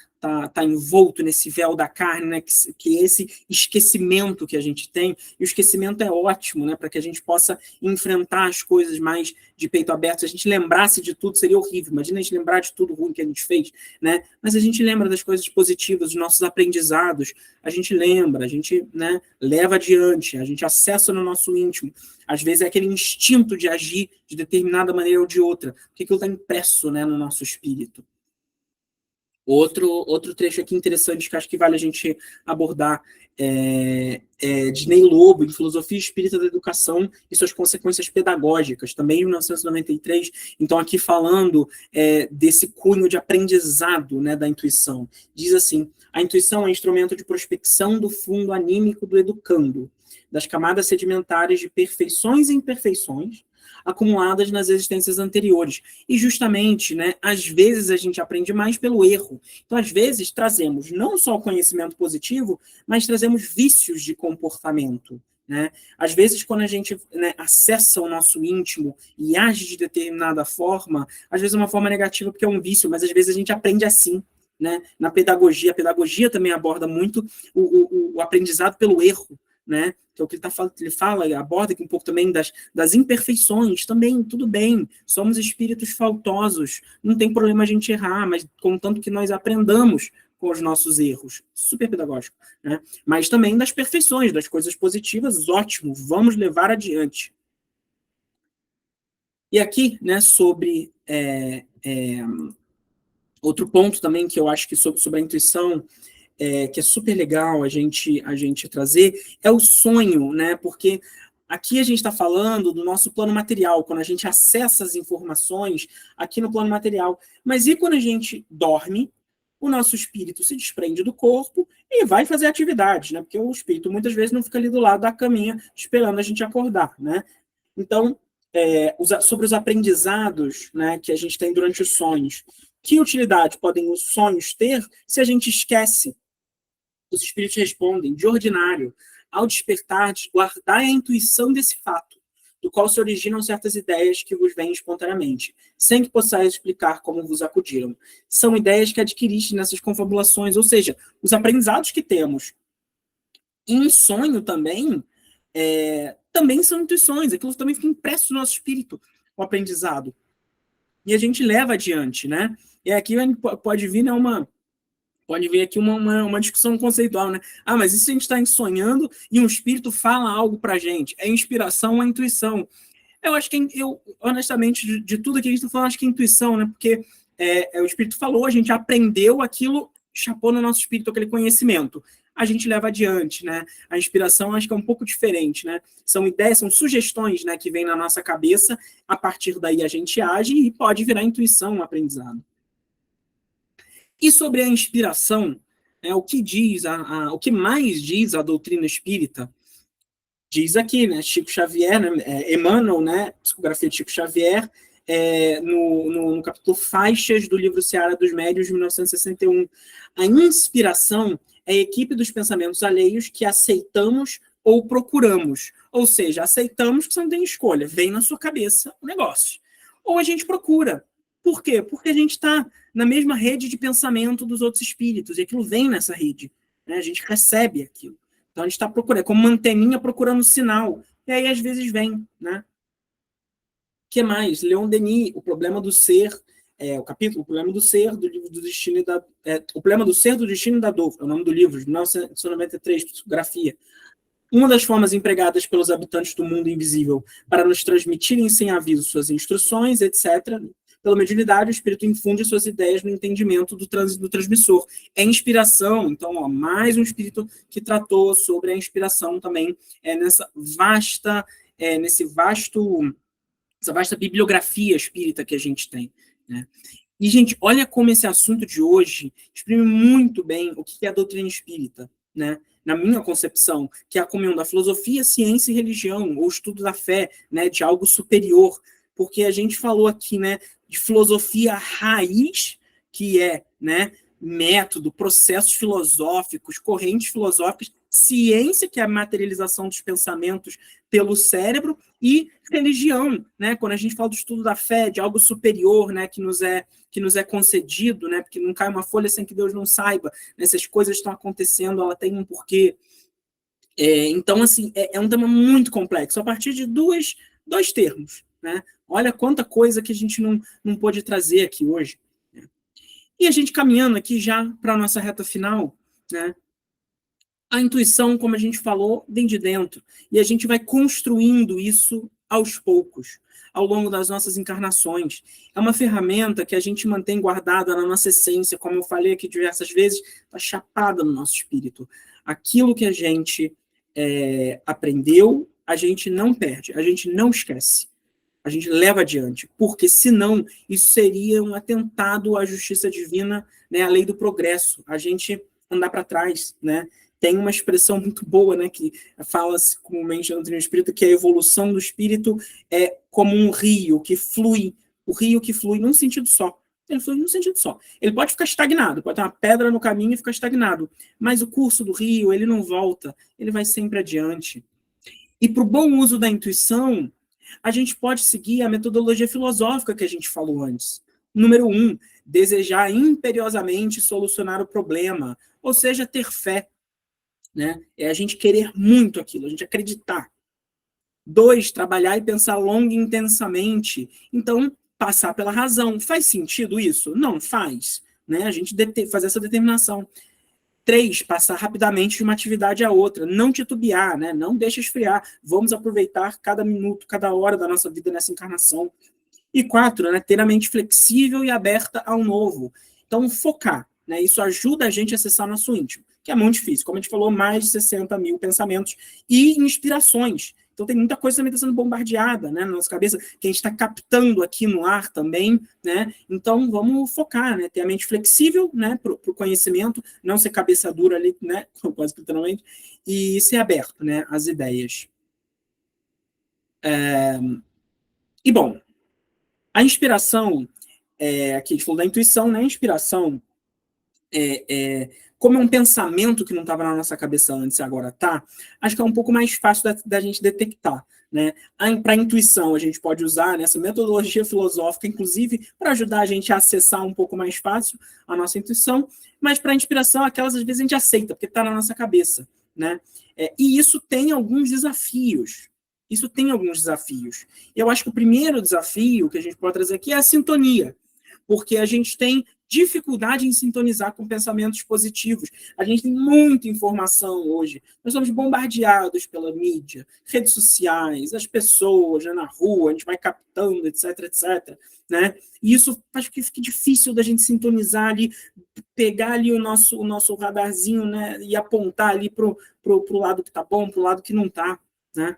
envolto nesse véu da carne, né, que é esse esquecimento que a gente tem, e o esquecimento é ótimo, né, para que a gente possa enfrentar as coisas mais de peito aberto. Se a gente lembrasse de tudo, seria horrível. Imagina a gente lembrar de tudo ruim que a gente fez, né, mas a gente lembra das coisas positivas, dos nossos aprendizados, a gente lembra, a gente, né, leva adiante, a gente acessa no nosso íntimo. Às vezes é aquele instinto de agir de determinada maneira ou de outra, porque aquilo está impresso, né, no nosso espírito. Outro trecho aqui interessante que acho que vale a gente abordar de Ney Lobo, em Filosofia Espírita da Educação e suas consequências pedagógicas, também em 1993, então aqui falando desse cunho de aprendizado, né, da intuição. Diz assim, a intuição é instrumento de prospecção do fundo anímico do educando, das camadas sedimentares de perfeições e imperfeições, acumuladas nas existências anteriores. E justamente, né, às vezes a gente aprende mais pelo erro. Então, às vezes, trazemos não só o conhecimento positivo, mas trazemos vícios de comportamento. Né? Às vezes, quando a gente, né, acessa o nosso íntimo e age de determinada forma, às vezes é uma forma negativa porque é um vício, mas às vezes a gente aprende assim. Né? Na pedagogia, a pedagogia também aborda muito o aprendizado pelo erro, né? Que é o que ele fala, ele aborda aqui um pouco também das imperfeições, também, tudo bem, somos espíritos faltosos, não tem problema a gente errar, mas contanto que nós aprendamos com os nossos erros, super pedagógico, né? Mas também das perfeições, das coisas positivas, ótimo, vamos levar adiante. E aqui, né, sobre outro ponto também que eu acho que sobre a intuição, que é super legal a gente trazer, é o sonho, né? Porque aqui a gente está falando do nosso plano material, quando a gente acessa as informações aqui no plano material. Mas e quando a gente dorme, o nosso espírito se desprende do corpo e vai fazer atividades, né? Porque o espírito muitas vezes não fica ali do lado da caminha esperando a gente acordar, né? Então, sobre os aprendizados, né, que a gente tem durante os sonhos, que utilidade podem os sonhos ter se a gente esquece? Os espíritos respondem, de ordinário, ao despertar, guardai a intuição desse fato, do qual se originam certas ideias que vos vêm espontaneamente, sem que possais explicar como vos acudiram. São ideias que adquiriste nessas confabulações, ou seja, os aprendizados que temos em sonho também, também são intuições, aquilo também fica impresso no nosso espírito, o aprendizado. E a gente leva adiante, né? E aqui a gente pode vir, né, pode vir aqui uma discussão conceitual, né? Ah, mas e se a gente está sonhando e um espírito fala algo para a gente? É inspiração ou é intuição? Eu acho que, honestamente, de tudo que a gente está falando, acho que é intuição, né? Porque o espírito falou, a gente aprendeu aquilo, chapou no nosso espírito aquele conhecimento. A gente leva adiante, né? A inspiração acho que é um pouco diferente, né? São ideias, são sugestões, né, que vêm na nossa cabeça, a partir daí a gente age e pode virar intuição, um aprendizado. E sobre a inspiração, o que diz, o que mais diz a doutrina espírita, diz aqui, né, Chico Xavier, né, Emmanuel, né, psicografia de Chico Xavier, no capítulo Faixas do livro Seara dos Médiuns, de 1961. A inspiração é a equipe dos pensamentos alheios que aceitamos ou procuramos. Ou seja, aceitamos que você não tem escolha, vem na sua cabeça o negócio. Ou a gente procura. Por quê? Porque a gente está na mesma rede de pensamento dos outros espíritos, e aquilo vem nessa rede, né? A gente recebe aquilo. Então a gente está procurando, é como uma anteninha procurando sinal, e aí às vezes vem, né? O que mais? Leon Denis, o problema do ser, o capítulo, o problema do ser, do livro do destino e da... o problema do ser, do destino e da dor, é o nome do livro, de 1993, psicografia. Uma das formas empregadas pelos habitantes do mundo invisível para nos transmitirem sem aviso suas instruções, etc., pela mediunidade, o espírito infunde suas ideias no entendimento do transmissor. É inspiração, então, mais um espírito que tratou sobre a inspiração também, essa vasta bibliografia espírita que a gente tem, né? E, gente, olha como esse assunto de hoje exprime muito bem o que é a doutrina espírita, né? Na minha concepção, que é a comunhão da filosofia, ciência e religião, ou estudo da fé, né, de algo superior, porque a gente falou aqui, né, de filosofia raiz, que é, né, método, processos filosóficos, correntes filosóficas, ciência, que é a materialização dos pensamentos pelo cérebro, e religião, né, quando a gente fala do estudo da fé, de algo superior, né, que nos é concedido, né, porque não cai uma folha sem que Deus não saiba, né, essas coisas estão acontecendo, ela tem um porquê. Então, assim, é um tema muito complexo, a partir de dois termos, né? Olha quanta coisa que a gente não pôde trazer aqui hoje, né? E a gente caminhando aqui já para a nossa reta final, né? A intuição, como a gente falou, vem de dentro, e a gente vai construindo isso aos poucos, ao longo das nossas encarnações. É uma ferramenta que a gente mantém guardada na nossa essência, como eu falei aqui diversas vezes, está chapada no nosso espírito. Aquilo que a gente aprendeu, a gente não perde, a gente não esquece. A gente leva adiante, porque senão isso seria um atentado à justiça divina, né, à lei do progresso, a gente andar para trás, né? Tem uma expressão muito boa, né, que fala-se comumente na doutrina espírita, que a evolução do espírito é como um rio que flui, o rio que flui num sentido só. Ele flui num sentido só. Ele pode ficar estagnado, pode ter uma pedra no caminho e ficar estagnado, mas o curso do rio, ele não volta, ele vai sempre adiante. E para o bom uso da intuição, a gente pode seguir a metodologia filosófica que a gente falou antes. Número 1, desejar imperiosamente solucionar o problema, ou seja, ter fé, né? É a gente querer muito aquilo, a gente acreditar. 2, trabalhar e pensar longo e intensamente. Então, passar pela razão. Faz sentido isso? Não faz, né? A gente fazer essa determinação. 3, passar rapidamente de uma atividade a outra, não titubear, né? Não deixa esfriar, vamos aproveitar cada minuto, cada hora da nossa vida nessa encarnação. E 4, né, ter a mente flexível e aberta ao novo. Então, focar, né? Isso ajuda a gente a acessar nosso íntimo, que é muito difícil. Como a gente falou, mais de 60 mil pensamentos e inspirações. Então tem muita coisa também que está sendo bombardeada, né, na nossa cabeça, que a gente está captando aqui no ar também, né? Então vamos focar, né? Ter a mente flexível, né, para o conhecimento, não ser cabeça dura ali, né, quase literalmente, e ser aberto, né, às ideias. E bom, a inspiração, aqui a gente falou da intuição, né? A inspiração como é um pensamento que não estava na nossa cabeça antes e agora tá, acho que é um pouco mais fácil da gente detectar, né? Para a intuição, a gente pode usar nessa metodologia filosófica, inclusive, para ajudar a gente a acessar um pouco mais fácil a nossa intuição, mas para a inspiração, aquelas às vezes a gente aceita, porque está na nossa cabeça, né? E isso tem alguns desafios. Isso tem alguns desafios. Eu acho que o primeiro desafio que a gente pode trazer aqui é a sintonia, porque a gente tem dificuldade em sintonizar com pensamentos positivos. A gente tem muita informação hoje. Nós somos bombardeados pela mídia, redes sociais, as pessoas na rua, a gente vai captando, etc, etc. Né? E isso faz com que fique difícil da gente sintonizar ali, pegar ali o nosso radarzinho, né, e apontar ali para o lado que está bom, para o lado que não está. Né?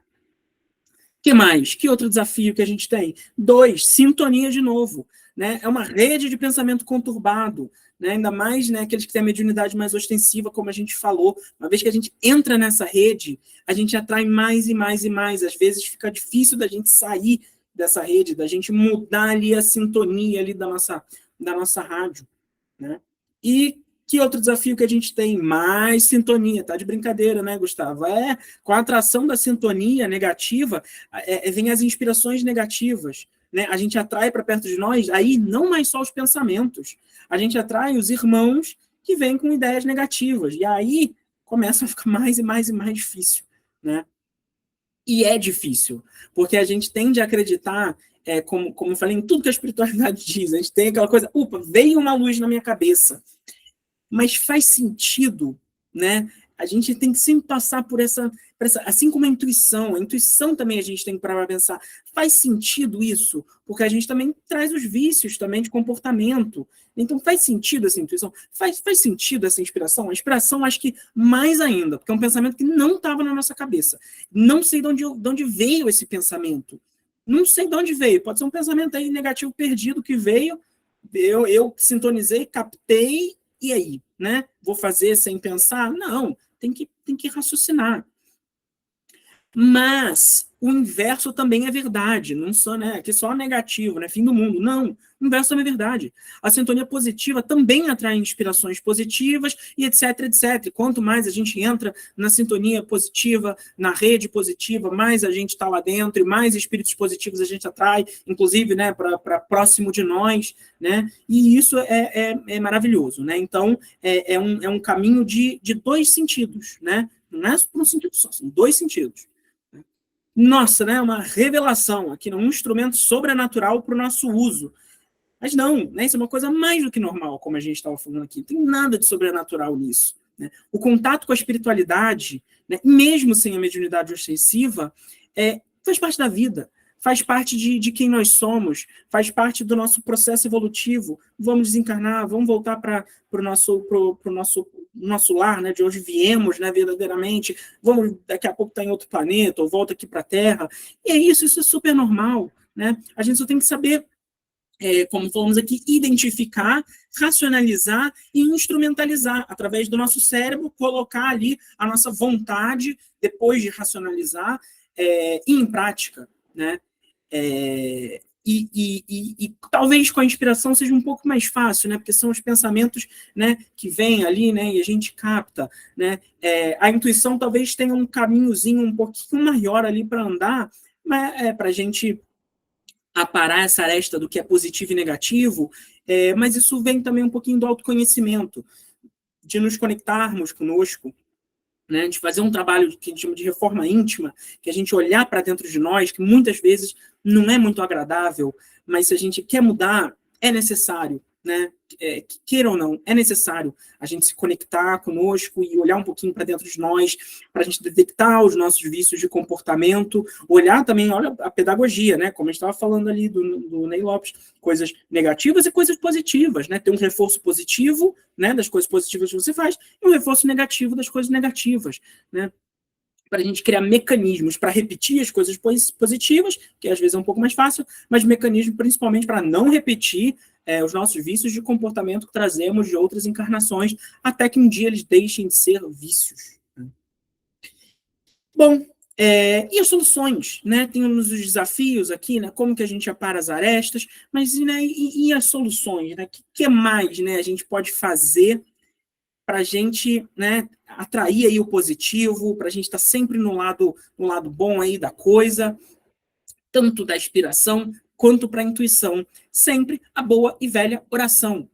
Que mais? Que outro desafio que a gente tem? 2, sintonia de novo. Né? É uma rede de pensamento conturbado, né? Ainda mais, né, aqueles que têm a mediunidade mais ostensiva, como a gente falou. Uma vez que a gente entra nessa rede, a gente atrai mais e mais e mais. Às vezes fica difícil da gente sair dessa rede, da gente mudar ali a sintonia ali da nossa rádio. Né? E que outro desafio que a gente tem? Mais sintonia. Tá de brincadeira, né, Gustavo? Com a atração da sintonia negativa, vem as inspirações negativas. Né? A gente atrai para perto de nós, aí não mais só os pensamentos. A gente atrai os irmãos que vêm com ideias negativas. E aí começa a ficar mais e mais e mais difícil. Né? E é difícil, porque a gente tende a acreditar, como eu falei, em tudo que a espiritualidade diz. A gente tem aquela coisa, veio uma luz na minha cabeça. Mas faz sentido, né? A gente tem que sempre passar por essa, assim como a intuição também a gente tem que parar para pensar, faz sentido isso? Porque a gente também traz os vícios também de comportamento. Então faz sentido essa intuição? Faz sentido essa inspiração? A inspiração acho que mais ainda, porque é um pensamento que não estava na nossa cabeça. Não sei de onde veio esse pensamento. Não sei de onde veio. Pode ser um pensamento aí negativo perdido que veio, eu sintonizei, captei, e aí, né? Vou fazer sem pensar? Não, tem que raciocinar. Mas o inverso também é verdade, não só, né, aqui só negativo, né, fim do mundo. Não, o inverso também é verdade. A sintonia positiva também atrai inspirações positivas e etc, etc. E quanto mais a gente entra na sintonia positiva, na rede positiva, mais a gente está lá dentro e mais espíritos positivos a gente atrai, inclusive, né, para próximo de nós, né? E isso é maravilhoso, né? Então, é um caminho de 2 sentidos, né? Não é por um sentido só, são 2 sentidos. Nossa, né, uma revelação aqui, um instrumento sobrenatural para o nosso uso. Mas não, né, isso é uma coisa mais do que normal, como a gente estava falando aqui. Não tem nada de sobrenatural nisso. Né? O contato com a espiritualidade, né, mesmo sem a mediunidade ostensiva, faz parte da vida, faz parte de quem nós somos, faz parte do nosso processo evolutivo. Vamos desencarnar, vamos voltar para o nosso lar, né, de onde viemos, né, verdadeiramente, vamos daqui a pouco estar em outro planeta, ou volta aqui para a Terra, e isso é super normal, né? A gente só tem que saber, como falamos aqui, identificar, racionalizar e instrumentalizar, através do nosso cérebro, colocar ali a nossa vontade, depois de racionalizar, em prática, né? E talvez com a inspiração seja um pouco mais fácil, né? Porque são os pensamentos, né, que vêm ali, né, e a gente capta, né? A intuição talvez tenha um caminhozinho um pouquinho maior ali para andar, para a gente aparar essa aresta do que é positivo e negativo, mas isso vem também um pouquinho do autoconhecimento, de nos conectarmos conosco, né, de fazer um trabalho que a gente chama de reforma íntima, que a gente olhar para dentro de nós, que muitas vezes não é muito agradável, mas se a gente quer mudar, é necessário, né? Queira ou não, é necessário a gente se conectar conosco e olhar um pouquinho para dentro de nós, para a gente detectar os nossos vícios de comportamento, olhar também, olha, a pedagogia, né? Como a gente estava falando ali do Ney Lopes, coisas negativas e coisas positivas, né? Ter um reforço positivo, né, das coisas positivas que você faz, e um reforço negativo das coisas negativas, né? Para a gente criar mecanismos para repetir as coisas positivas, que às vezes é um pouco mais fácil, mas mecanismos principalmente para não repetir os nossos vícios de comportamento que trazemos de outras encarnações, até que um dia eles deixem de ser vícios. Bom, e as soluções, né? Temos os desafios aqui, né? Como que a gente apara as arestas, mas, né, e as soluções, né? O que mais, né, a gente pode fazer para a gente, né, atrair aí o positivo, para a gente estar sempre no lado bom aí da coisa, tanto da inspiração quanto para a intuição. Sempre a boa e velha oração.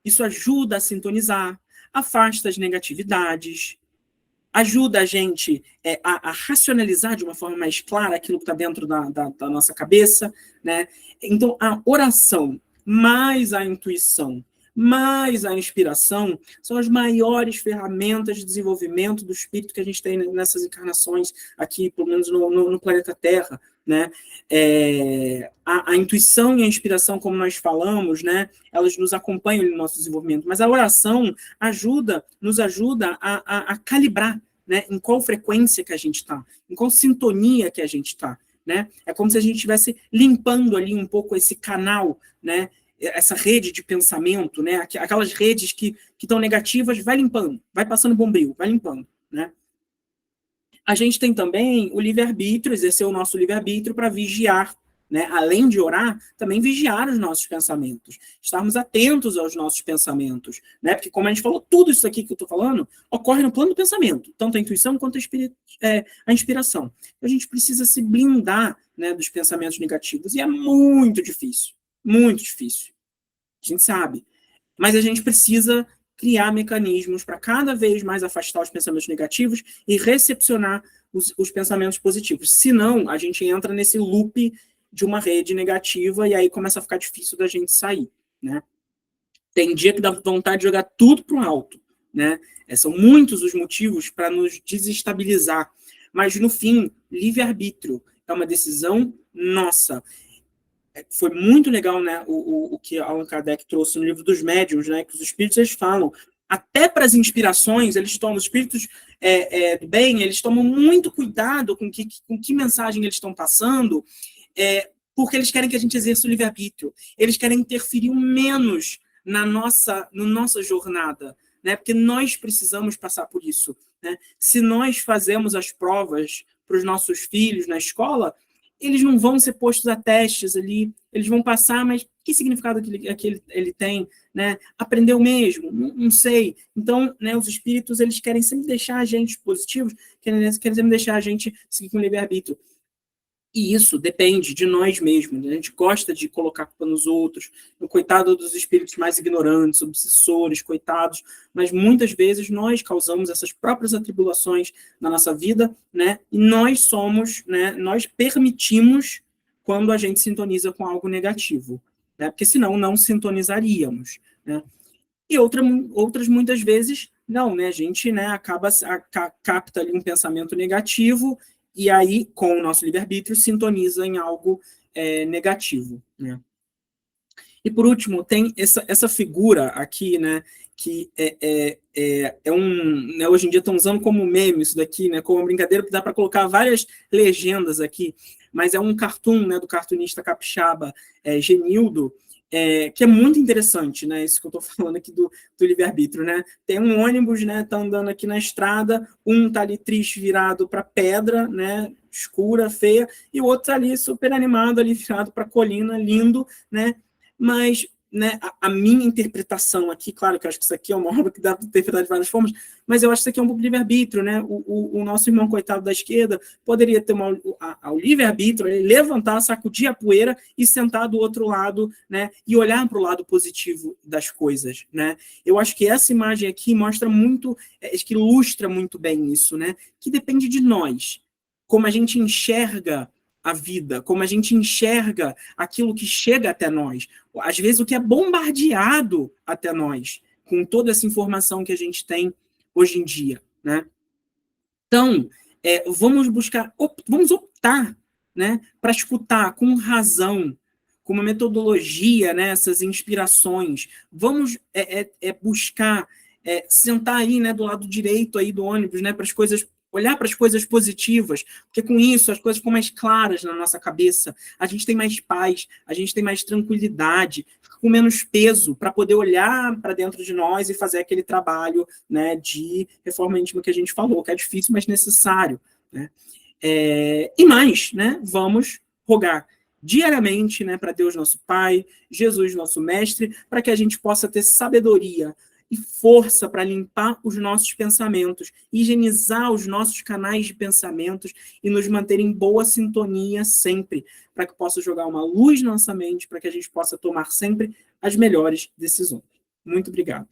Isso ajuda a sintonizar, afasta as negatividades, ajuda a gente a racionalizar de uma forma mais clara aquilo que está dentro da nossa cabeça, né? Então, a oração mais a intuição mais a inspiração são as maiores ferramentas de desenvolvimento do espírito que a gente tem nessas encarnações aqui, pelo menos no planeta Terra, né? A intuição e a inspiração, como nós falamos, né, elas nos acompanham no nosso desenvolvimento, mas a oração nos ajuda a calibrar, né, em qual frequência que a gente está, em qual sintonia que a gente está, né? É como se a gente estivesse limpando ali um pouco esse canal, né, essa rede de pensamento, né, aquelas redes que estão negativas, vai limpando, vai passando bombril, vai limpando, né? A gente tem também o livre-arbítrio, exercer o nosso livre-arbítrio para vigiar, né? Além de orar, também vigiar os nossos pensamentos, estarmos atentos aos nossos pensamentos, né? Porque, como a gente falou, tudo isso aqui que eu estou falando ocorre no plano do pensamento, tanto a intuição quanto a inspiração. A gente precisa se blindar, né, dos pensamentos negativos, e é muito difícil, a gente sabe, mas a gente precisa criar mecanismos para cada vez mais afastar os pensamentos negativos e recepcionar os pensamentos positivos. Senão, a gente entra nesse loop de uma rede negativa e aí começa a ficar difícil da gente sair, né? Tem dia que dá vontade de jogar tudo para o alto, né? São muitos os motivos para nos desestabilizar, mas no fim, livre-arbítrio é uma decisão nossa. Foi muito legal, né, o que Allan Kardec trouxe no livro dos médiuns, né, que os espíritos eles falam, até para as inspirações, eles tomam, os espíritos do bem, eles tomam muito cuidado com que mensagem eles estão passando, porque eles querem que a gente exerça o livre-arbítrio, eles querem interferir o menos na nossa jornada, né, porque nós precisamos passar por isso, né? Se nós fazemos as provas para os nossos filhos na escola, eles não vão ser postos a testes ali, eles vão passar, mas que significado que ele tem, né? Aprendeu mesmo? Não sei. Então, né, os espíritos, eles querem sempre deixar a gente positivos, querem sempre deixar a gente seguir com livre-arbítrio. E isso depende de nós mesmos. Né? A gente gosta de colocar culpa nos outros, no coitado dos espíritos mais ignorantes, obsessores, coitados, mas muitas vezes nós causamos essas próprias atribulações na nossa vida, né? E nós somos, né, nós permitimos quando a gente sintoniza com algo negativo, né? Porque senão não sintonizaríamos, né? E outras muitas vezes não, né? A gente, né, capta ali um pensamento negativo e aí, com o nosso livre-arbítrio, sintoniza em algo negativo, né? E, por último, tem essa figura aqui, né, que né, hoje em dia estão usando como meme isso daqui, né, como uma brincadeira, que dá para colocar várias legendas aqui, mas é um cartoon, né, do cartunista capixaba Genildo, que é muito interessante, né? Isso que eu estou falando aqui do livre-arbítrio, né? Tem um ônibus, né? Tá andando aqui na estrada, um tá ali triste, virado para pedra, né? Escura, feia, e o outro tá ali super animado, ali virado para colina, lindo, né? Mas, né, a minha interpretação aqui, claro que eu acho que isso aqui é uma obra que dá para interpretar de várias formas, mas eu acho que isso aqui é um pouco livre-arbítrio, né? O nosso irmão coitado da esquerda poderia ter o livre-arbítrio, ele levantar, sacudir a poeira e sentar do outro lado, né? E olhar para o lado positivo das coisas, né? Eu acho que essa imagem aqui mostra muito, acho que ilustra muito bem isso, né? Que depende de nós, como a gente enxerga a vida, como a gente enxerga aquilo que chega até nós. Às vezes o que é bombardeado até nós, com toda essa informação que a gente tem hoje em dia, né? Então, vamos optar, né, para escutar com razão, com uma metodologia, né, essas inspirações. Vamos buscar sentar aí, né, do lado direito aí do ônibus, né, para as coisas, olhar para as coisas positivas, porque com isso as coisas ficam mais claras na nossa cabeça, a gente tem mais paz, a gente tem mais tranquilidade, com menos peso, para poder olhar para dentro de nós e fazer aquele trabalho, né, de reforma íntima que a gente falou, que é difícil, mas necessário, né? E mais, né, vamos rogar diariamente, né, para Deus nosso Pai, Jesus nosso Mestre, para que a gente possa ter sabedoria e força para limpar os nossos pensamentos, higienizar os nossos canais de pensamentos e nos manter em boa sintonia sempre, para que possa jogar uma luz na nossa mente, para que a gente possa tomar sempre as melhores decisões. Muito obrigado.